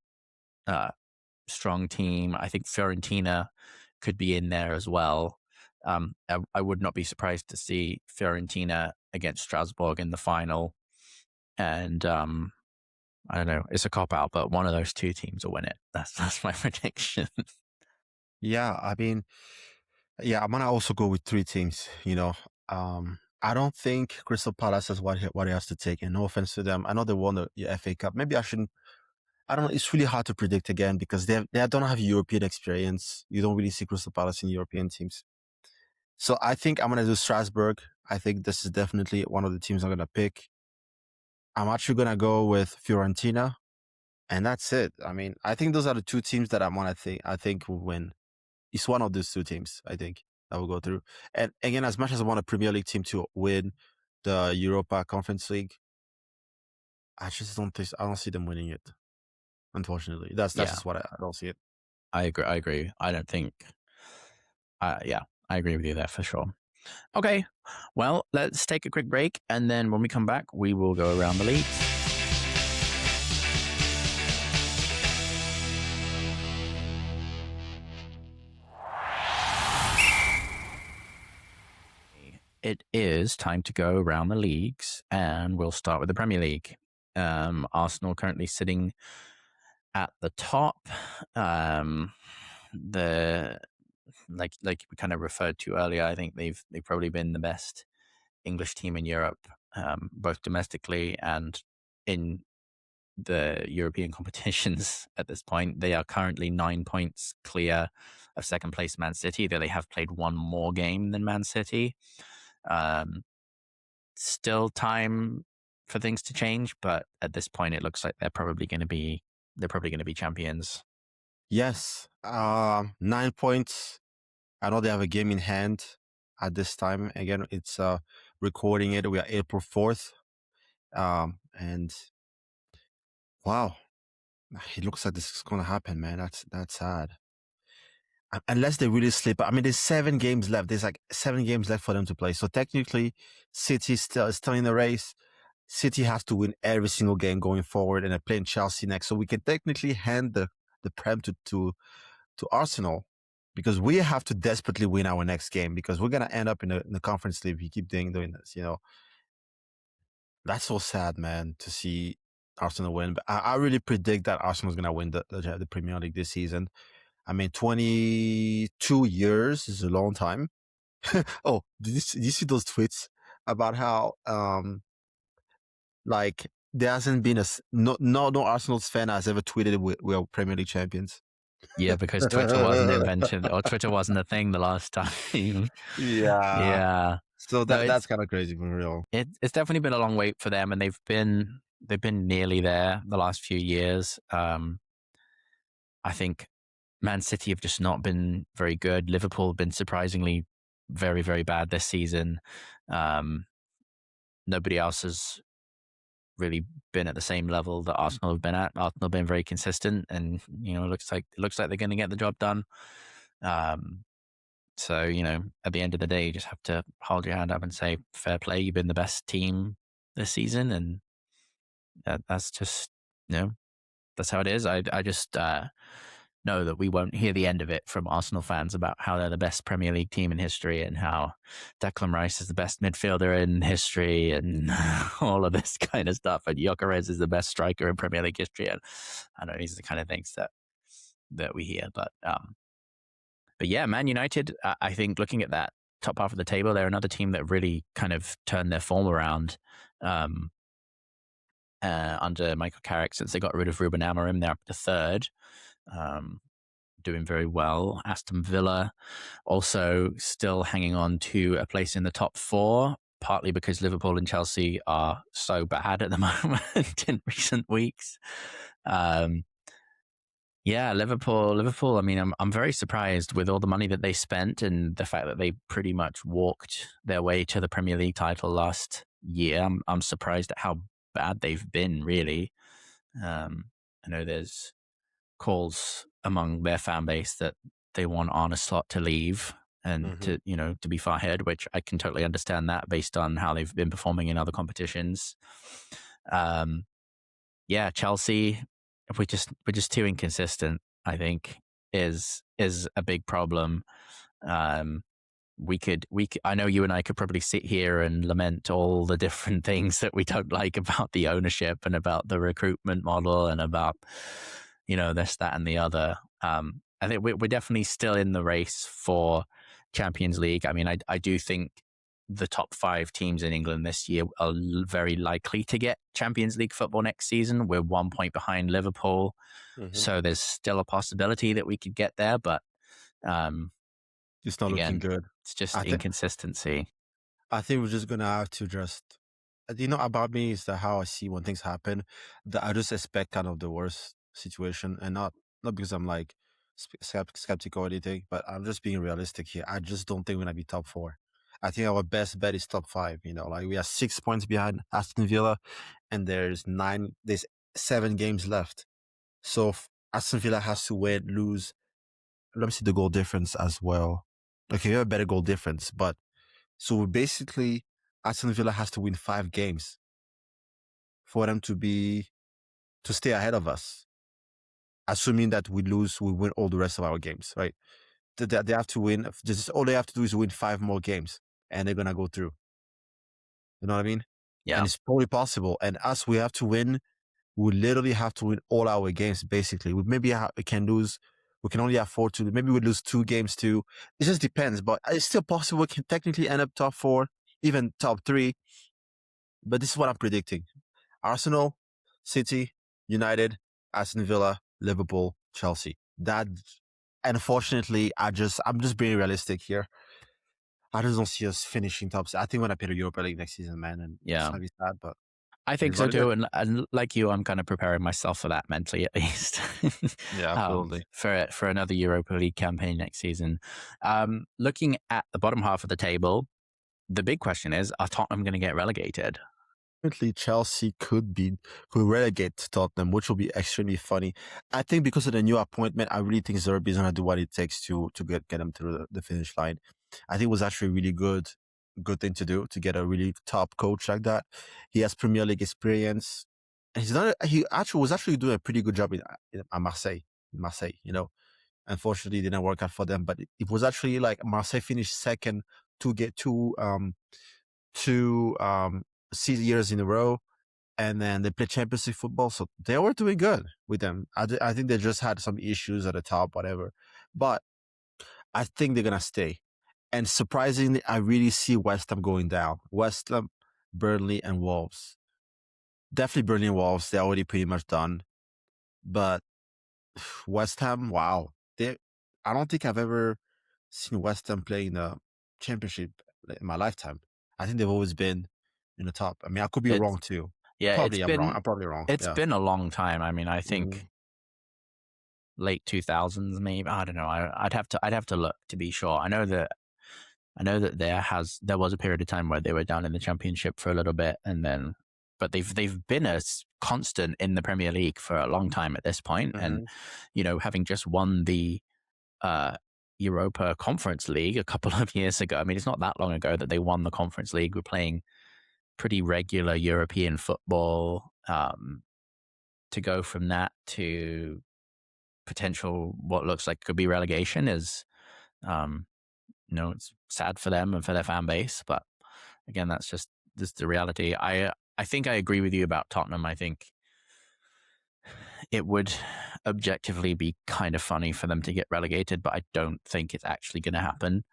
strong team. I think Fiorentina could be in there as well. I would not be surprised to see Fiorentina against Strasbourg in the final. And I don't know, it's a cop out, but one of those two teams will win it. That's my prediction. Yeah, I mean, yeah, I'm gonna also go with three teams. I don't think Crystal Palace has what it has to take, and no offense to them. I know they won the FA Cup. Maybe I shouldn't. I don't know. It's really hard to predict again because they don't have European experience. You don't really see Crystal Palace in European teams. So I think I'm gonna do Strasbourg. I think this is definitely one of the teams I'm gonna pick. I'm actually gonna go with Fiorentina, and that's it. I mean, I think those are the two teams that I think will win. It's one of those two teams, I think, that will go through. And again, as much as I want a Premier League team to win the Europa Conference League, I don't see them winning it. Unfortunately, that's just what I don't see it. I agree. I don't think. I agree with you there for sure. Okay, well, let's take a quick break, and then when we come back, we will go around the leagues. It is time to go around the leagues, and we'll start with the Premier League. Arsenal currently sitting at the top. Like we kind of referred to earlier, I think they've probably been the best English team in Europe, both domestically and in the European competitions at this point. They are currently 9 points clear of second place Man City, though they have played one more game than Man City. Still time for things to change, but at this point it looks like they're probably going to be champions. Yes. 9 points. I know they have a game in hand at this time. Again, it's recording it. We are April 4th. And wow, it looks like this is going to happen, man. That's sad. Unless they really slip. I mean, there's 7 games left. There's like 7 games left for them to play. So technically, City is still in the race. City has to win every single game going forward, and they're playing Chelsea next. So we can technically hand the Prem to Arsenal, because we have to desperately win our next game, because we're gonna end up in the Conference League if we keep doing this. That's so sad, man, to see Arsenal win. But I really predict that Arsenal is gonna win the Premier League this season. I mean, 22 years is a long time. Oh, did you see those tweets about how like there hasn't been no Arsenal's fan has ever tweeted we're Premier League champions? Yeah, because Twitter wasn't invented, or Twitter wasn't a thing the last time. Yeah. So that's kind of crazy for real. It's definitely been a long wait for them, and they've been nearly there the last few years. I think Man City have just not been very good. Liverpool have been surprisingly very, very bad this season. nobody else has really been at the same level that Arsenal have been at. Arsenal have been very consistent, and it looks like they're going to get the job done. So at the end of the day, you just have to hold your hand up and say, "Fair play, you've been the best team this season," and that's just that's how it is. I just know that we won't hear the end of it from Arsenal fans about how they're the best Premier League team in history and how Declan Rice is the best midfielder in history and all of this kind of stuff. And Gyökeres is the best striker in Premier League history. And I know these are the kind of things that we hear. But yeah, Man United, I think looking at that top half of the table, they're another team that really kind of turned their form around under Michael Carrick since they got rid of Ruben Amorim. They're up to third. Doing very well. Aston Villa also still hanging on to a place in the top four, partly because Liverpool and Chelsea are so bad at the moment in recent weeks. Yeah, Liverpool. I mean, I'm very surprised with all the money that they spent and the fact that they pretty much walked their way to the Premier League title last year. I'm surprised at how bad they've been, really. I know there's calls among their fan base that they want Arne Slot to leave and to be fired, which I can totally understand that based on how they've been performing in other competitions. Yeah, Chelsea, we're just too inconsistent, I think, is a big problem. I know you and I could probably sit here and lament all the different things that we don't like about the ownership and about the recruitment model and about this, that, and the other. I think we're definitely still in the race for Champions League. I mean, I do think the top 5 teams in England this year are very likely to get Champions League football next season. We're 1 point behind Liverpool. So there's still a possibility that we could get there, but it's not looking good. It's just inconsistency. I think we're just going to have to about me is that how I see when things happen, that I just expect kind of the worst situation, and not because I'm like skeptical or anything, but I'm just being realistic here. I just don't think we're going to be top 4. I think our best bet is top 5. Like we are 6 points behind Aston Villa, and there's 7 games left. So Aston Villa has to win, lose. Let me see the goal difference as well. Okay, we have a better goal difference, but so basically Aston Villa has to win 5 games for them to stay ahead of us. Assuming that we lose, we win all the rest of our games, right? They have to win. All they have to do is win 5 more games, and they're gonna go through. You know what I mean? Yeah. And it's probably possible. And us, we have to win. We literally have to win all our games. Basically, we can lose. We can only afford to. Maybe we lose 2 games too. It just depends. But it's still possible. We can technically end up top 4, even top 3. But this is what I'm predicting: Arsenal, City, United, Aston Villa, Liverpool, Chelsea. That, unfortunately, I'm just being realistic here. I just don't see us finishing top 6. I think when I play the Europa League next season, man, and it's gonna be sad, but I think so too. And like you, I'm kind of preparing myself for that mentally, at least. Yeah, absolutely. For another Europa League campaign next season. Looking at the bottom half of the table, the big question is: are Tottenham going to get relegated? Apparently, Chelsea could relegate Tottenham, which will be extremely funny. I think because of the new appointment, I really think Zerbi is going to do what it takes to get them to the finish line. I think it was actually a really good thing to do, to get a really top coach like that. He has Premier League experience, and he was actually doing a pretty good job at Marseille. Unfortunately, it didn't work out for them, but it was actually like Marseille finished second to get two years in a row, and then they played Champions League football, so they were doing good with them. I think they just had some issues at the top, whatever, but I think they're gonna stay. And surprisingly, I really see West Ham going down. West Ham, Burnley, and Wolves. Definitely Burnley and Wolves. They're already pretty much done. But West Ham, wow. I don't think I've ever seen West Ham play in a championship in my lifetime. I think they've always been in the top. I mean, I could be wrong too. Yeah, probably I'm wrong. I'm probably wrong. It's been a long time. I mean, I think late 2000s, maybe. I don't know. I'd have to look to be sure. I know that I know that there was a period of time where they were down in the Championship for a little bit, but they've been a constant in the Premier League for a long time at this point, and having just won the Europa Conference League a couple of years ago. I mean, it's not that long ago that they won the Conference League. We're playing pretty regular European football. To go from that to potential what looks like could be relegation is, it's sad for them and for their fan base. But again, that's just the reality. I think I agree with you about Tottenham. I think it would objectively be kind of funny for them to get relegated, but I don't think it's actually going to happen.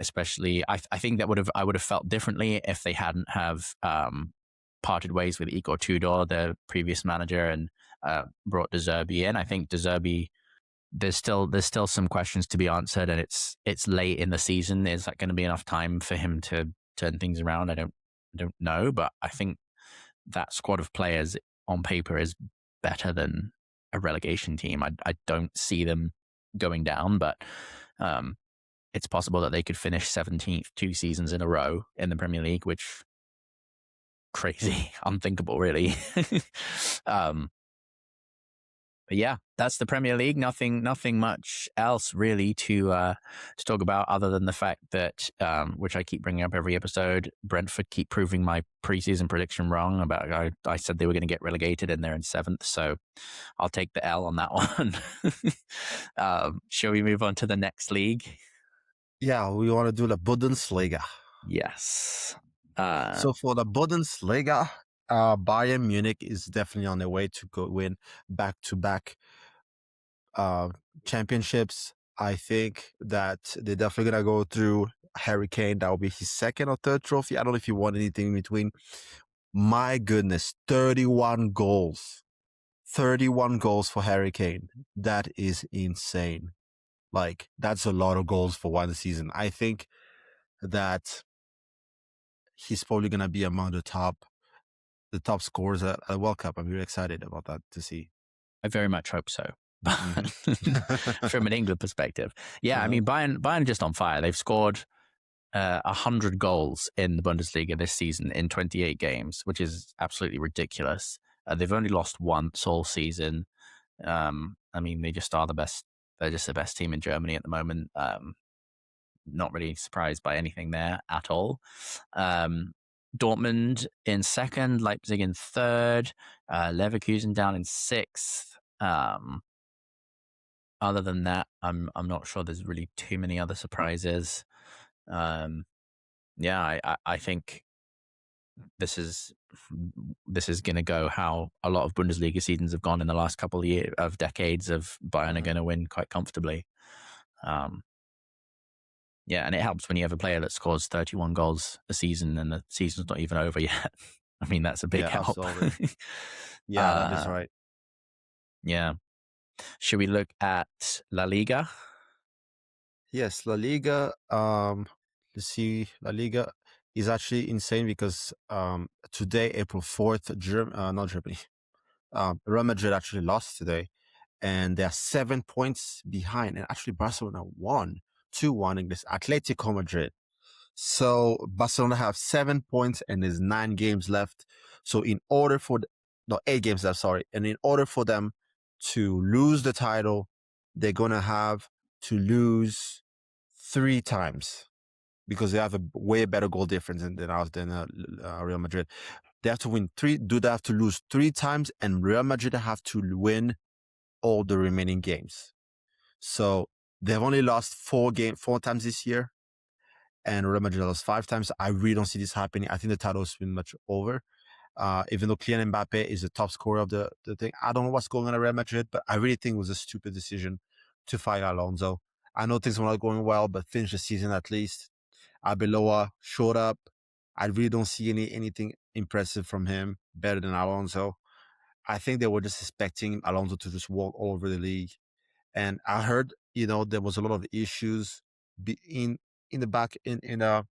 Especially, I think that I would have felt differently if they hadn't have parted ways with Igor Tudor, the previous manager, and brought De Zerbi in. I think De Zerbi, there's still some questions to be answered, and it's late in the season. Is that going to be enough time for him to turn things around? I don't know, but I think that squad of players on paper is better than a relegation team. I don't see them going down, but it's possible that they could finish 17th 2 seasons in a row in the Premier League, which crazy, unthinkable, really. But yeah, that's the Premier League. Nothing much else really to talk about other than the fact that, which I keep bringing up every episode, Brentford keep proving my preseason prediction wrong. I said they were going to get relegated and they're in 7th, so I'll take the L on that one. Shall we move on to the next league? Yeah, we want to do the Bundesliga. Yes. So for the Bundesliga, Bayern Munich is definitely on their way to go win back-to-back championships. I think that they're definitely going to go through Harry Kane. That will be his 2nd or 3rd trophy. I don't know if you want anything in between. My goodness, 31 goals. 31 goals for Harry Kane. That is insane. Like, that's a lot of goals for one season. I think that he's probably going to be among the top scorers at the World Cup. I'm really excited about that to see. I very much hope so. From an England perspective. Yeah, I mean, Bayern just on fire. They've scored 100 goals in the Bundesliga this season in 28 games, which is absolutely ridiculous. They've only lost once all season. I mean, they just are the best. They're just the best team in Germany at the moment. Not really surprised by anything there at all. Dortmund in 2nd, Leipzig in 3rd, Leverkusen down in 6th. Other than that, I'm not sure there's really too many other surprises. Yeah, I think this is going to go how a lot of Bundesliga seasons have gone in the last couple of decades of Bayern are going to win quite comfortably. Yeah, and it helps when you have a player that scores 31 goals a season and the season's not even over yet. I mean, that's a big help. Yeah, that is right. Yeah. Should we look at La Liga? Yes, La Liga. Let's see. La Liga is actually insane because today, April 4th, not Germany. Real Madrid actually lost today, and they are 7 points behind. And actually, Barcelona won 2-1 against Atletico Madrid. So Barcelona have 7 points and there's 9 games left. So in order for 8 games left, sorry. And in order for them to lose the title, they're gonna have to lose 3 times because they have a way better goal difference than Real Madrid. They have to win 3. They have to lose 3 times, and Real Madrid have to win all the remaining games. So they've only lost 4 times this year, and Real Madrid lost 5 times. I really don't see this happening. I think the title is pretty much over. Even though Kylian Mbappe is the top scorer of the thing, I don't know what's going on at Real Madrid, but I really think it was a stupid decision to fire Alonso. I know things were not going well, but finish the season at least. Arbeloa showed up. I really don't see anything impressive from him better than Alonso. I think they were just expecting Alonso to just walk all over the league. And I heard, there was a lot of issues in the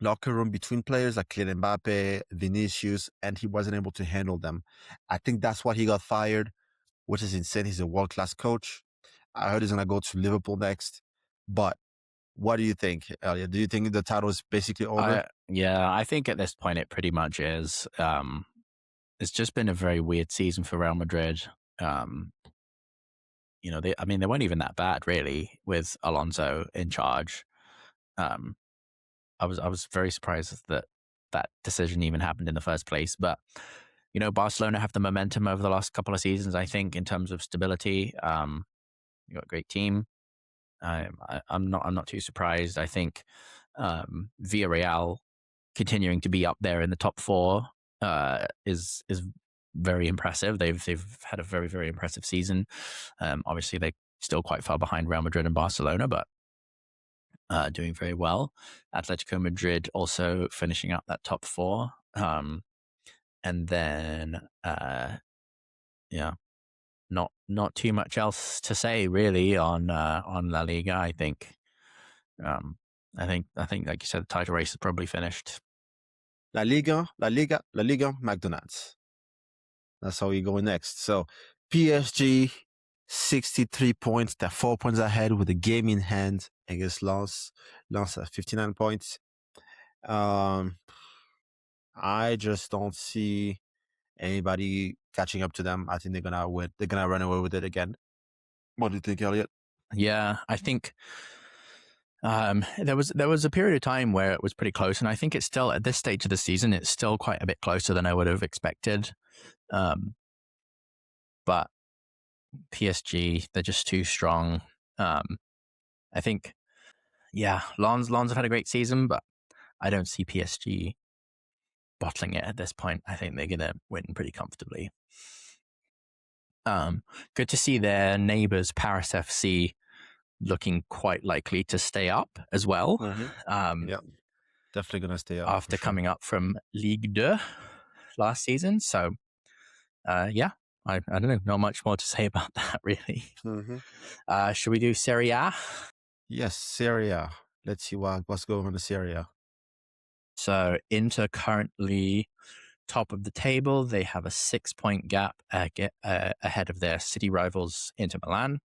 locker room between players like Kylian Mbappe, Vinicius, and he wasn't able to handle them. I think that's why he got fired, which is insane. He's a world-class coach. I heard he's going to go to Liverpool next. But What do you think, Elliot? Do you think the title is basically over? I think at this point it pretty much is. It's just been a very weird season for Real Madrid. They weren't even that bad really with Alonso in charge. I was very surprised that that decision even happened in the first place. But Barcelona have the momentum over the last couple of seasons. I think in terms of stability, you got a great team. I'm not too surprised. I think Villarreal continuing to be up there in the top four is very impressive. They've had a very, very impressive season. Obviously, they're still quite far behind Real Madrid and Barcelona, but doing very well. Atletico Madrid also finishing up that top four. And then, not too much else to say really on La Liga. I think, like you said, the title race is probably finished. La Liga, McDonald's. That's how we go next. So PSG, 63 points. They're 4 points ahead with a game in hand against Lens. Lens at 59 points. I just don't see anybody catching up to them. I think they're gonna win. They're gonna run away with it again. What do you think, Elliot? Yeah, I think there was a period of time where it was pretty close, and I think it's still at this stage of the season, it's still quite a bit closer than I would have expected. But PSG, they're just too strong. I think, Lens have had a great season, but I don't see PSG bottling it at this point. I think they're gonna win pretty comfortably. Good to see their neighbors Paris FC looking quite likely to stay up as well. Yeah, definitely gonna stay up after coming up from Ligue 2 last season. So, I don't know, not much more to say about that really. Should we do Serie A? Yes, Serie A. Let's see what's going on in Serie A. So Inter currently top of the table. They have a 6-point gap ahead of their city rivals Inter Milan.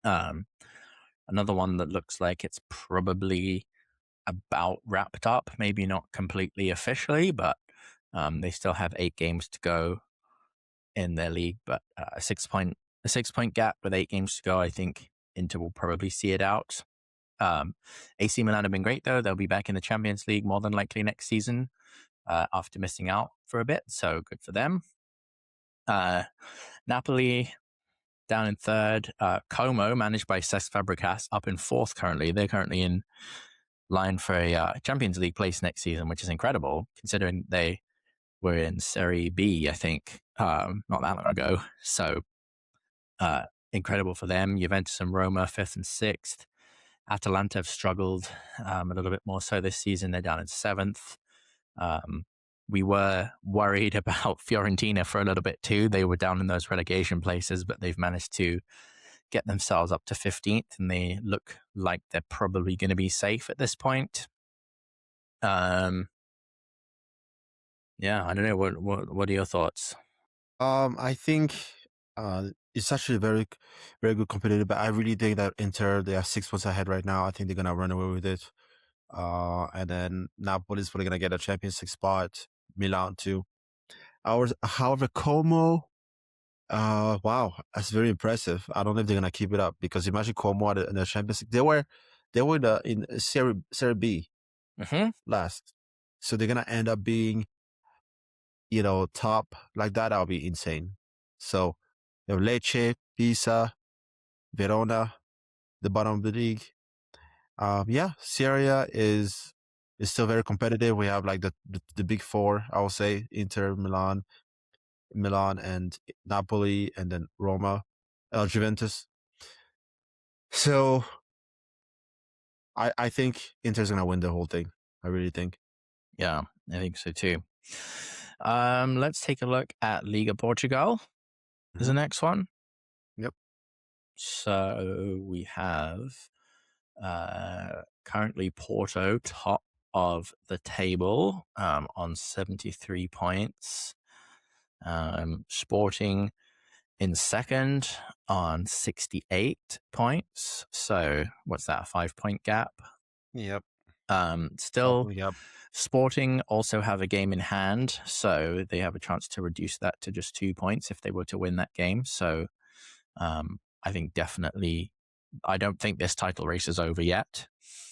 Another one that looks like it's probably about wrapped up, maybe not completely officially, but they still have 8 games to go in their league. But a 6-point gap with 8 games to go, I think Inter will probably see it out. AC Milan have been great though. They'll be back in the Champions League more than likely next season after missing out for a bit, so good for them. Napoli down in third. Como, managed by Cesc Fabregas, up in fourth currently. They're currently in line for a Champions League place next season, which is incredible considering they were in Serie B, I think, not that long ago. So incredible for them. Juventus and Roma, 5th and 6th. Atalanta have struggled a little bit more so this season. They're down in 7th. We were worried about Fiorentina for a little bit too. They were down in those relegation places, but they've managed to get themselves up to 15th, and they look like they're probably going to be safe at this point. I don't know. What are your thoughts? I think it's actually very, very good competitive, but I really think that Inter, they are 6 points ahead right now. I think they're gonna run away with it. And then Napoli is probably gonna get a Champions League spot. Milan too. However, Como, wow, that's very impressive. I don't know if they're gonna keep it up because imagine Como in the Champions League. They were in Serie B last, so they're gonna end up being, top like that. That'll be insane. So you have Lecce, Pisa, Verona, the bottom of the league. Serie A is still very competitive. We have like the big four, I will say: Inter, Milan, and Napoli, and then Roma, Juventus. So I think Inter's gonna win the whole thing. I really think. Yeah, I think so too. Let's take a look at Liga Portugal. Is the next one. Yep. So we have currently Porto top of the table on 73 points. Sporting in second on 68 points. So what's that, a 5-point gap? Yep. Still, Yep. Sporting also have a game in hand, so they have a chance to reduce that to just 2 points if they were to win that game. So I think definitely, I don't think this title race is over yet.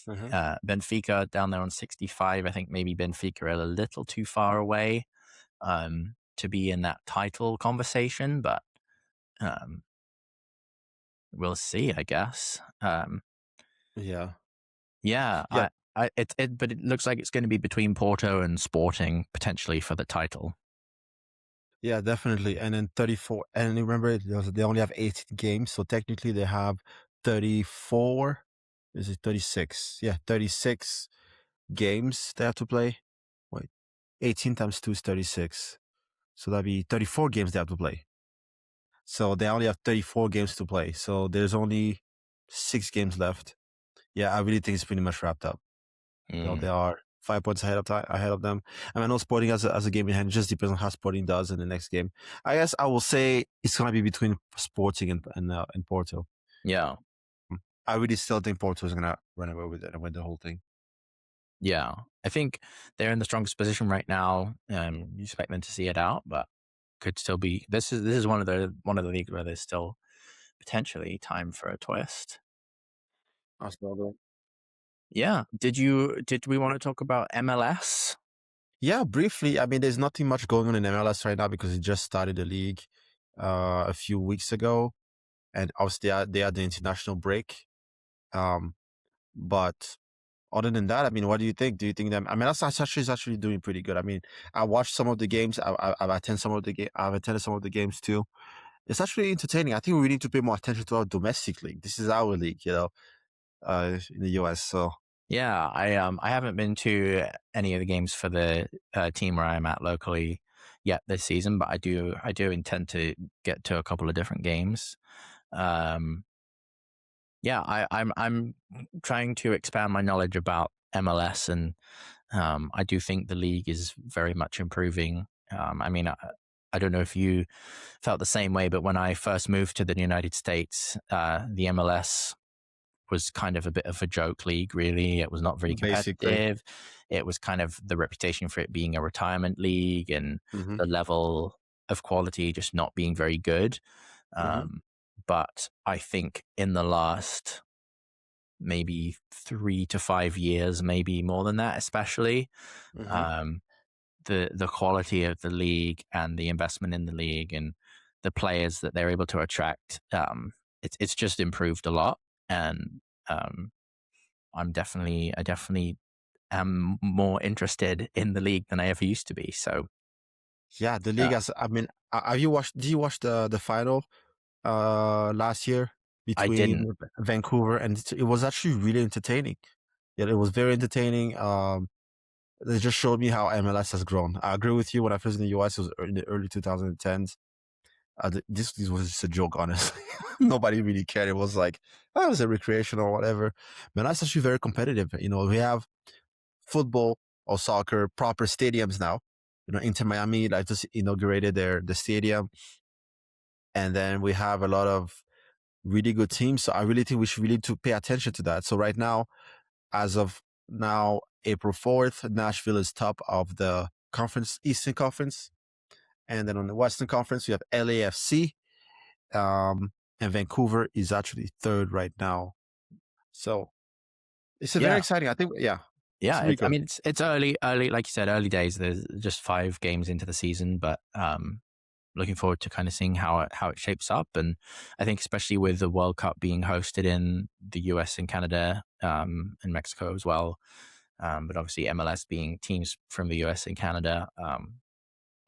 Benfica down there on 65. I think maybe Benfica are a little too far away to be in that title conversation, but we'll see, I guess. Yeah. Yeah, Yeah. but it looks like it's going to be between Porto and Sporting potentially for the title. Yeah, definitely. And then 34. And remember, they only have 18 games, so technically they have 34. Is it 36? Yeah, 36 games they have to play. Wait, 18 times 2 is 36. So that'd be 34 games they have to play. So they only have 34 games to play. So there's only 6 games left. Yeah, I really think it's pretty much wrapped up. They are 5 points ahead of them. And I know Sporting has a game in hand. It just depends on how Sporting does in the next game. I guess I will say it's gonna be between Sporting and Porto. Yeah. I really still think Porto is gonna run away with it and win the whole thing. Yeah, I think they're in the strongest position right now. You expect them to see it out, but could still be. This is one of the leagues where there's still potentially time for a twist. Yeah. Did we want to talk about MLS? Yeah, briefly. I mean, there's nothing much going on in MLS right now because it just started the league a few weeks ago, and obviously they had the international break. But other than that, I mean, what do you think? Do you think that? I mean, that's actually doing pretty good. I mean, I watched some of the games. I've attended some of the game. I've attended some of the games too. It's actually entertaining. I think we need to pay more attention to our domestic league. This is our league, in the US. So yeah, I haven't been to any of the games for the team where I'm at locally yet this season, but I do intend to get to a couple of different games. Yeah, I'm trying to expand my knowledge about MLS, and I do think the league is very much improving. I mean, I don't know if you felt the same way, but when I first moved to the United States, the MLS was kind of a bit of a joke league, really. It was not very basically, competitive. It was kind of the reputation for it being a retirement league, and the level of quality just not being very good. But I think in the last maybe 3 to 5 years, maybe more than that, especially, the quality of the league and the investment in the league and the players that they're able to attract, it's just improved a lot. And I definitely am more interested in the league than I ever used to be. So yeah, the league has. I mean, have you watched? Did you watch the final last year I between didn't. Vancouver, and it was actually really entertaining. Yeah, it was very entertaining. They just showed me how MLS has grown. I agree with you. When I first in the US, it was in the early 2010s. This was just a joke, honestly. Nobody really cared. It was like, oh, it was a recreation or whatever. But that's actually very competitive. We have football or soccer proper stadiums now. Inter Miami like just inaugurated the stadium, and then we have a lot of really good teams. So I really think we should really to pay attention to that. So right now, as of now, April 4th, Nashville is top of the conference, Eastern Conference. And then on the Western Conference, we have LAFC. And Vancouver is actually third right now. So it's a very Yeah. exciting. I think, yeah. Yeah, It's really I good. mean, it's early, like you said, early days. There's just 5 games into the season, but looking forward to kind of seeing how it shapes up. And I think especially with the World Cup being hosted in the US and Canada, and Mexico as well, but obviously MLS being teams from the US and Canada,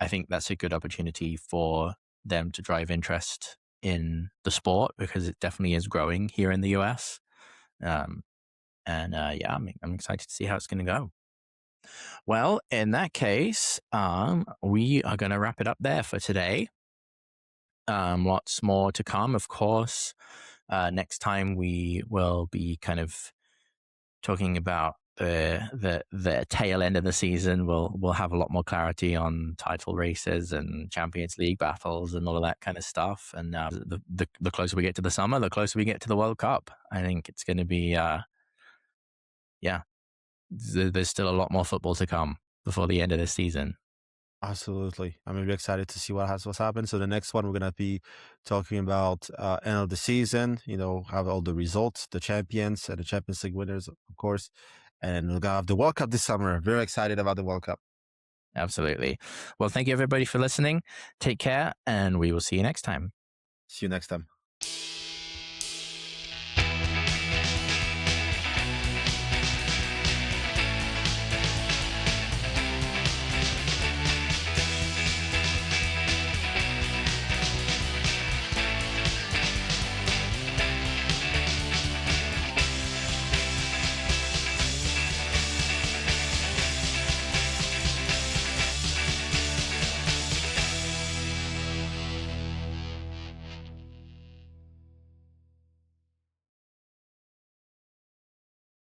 I think that's a good opportunity for them to drive interest in the sport because it definitely is growing here in the US. And yeah, I'm excited to see how it's going to go. Well, in that case, we are going to wrap it up there for today. Lots more to come, of course. Next time we will be kind of talking about the tail end of the season, we'll have a lot more clarity on title races and Champions League battles and all of that kind of stuff. And the closer we get to the summer, the closer we get to the World Cup. I think it's going to be there's still a lot more football to come before the end of the season. Absolutely. I'm really excited to see what's happened. So the next one, we're going to be talking about end of the season, have all the results, the champions and the Champions League winners, of course. And we're going to have the World Cup this summer. Very excited about the World Cup. Absolutely. Well, thank you everybody for listening. Take care, and we will see you next time. See you next time.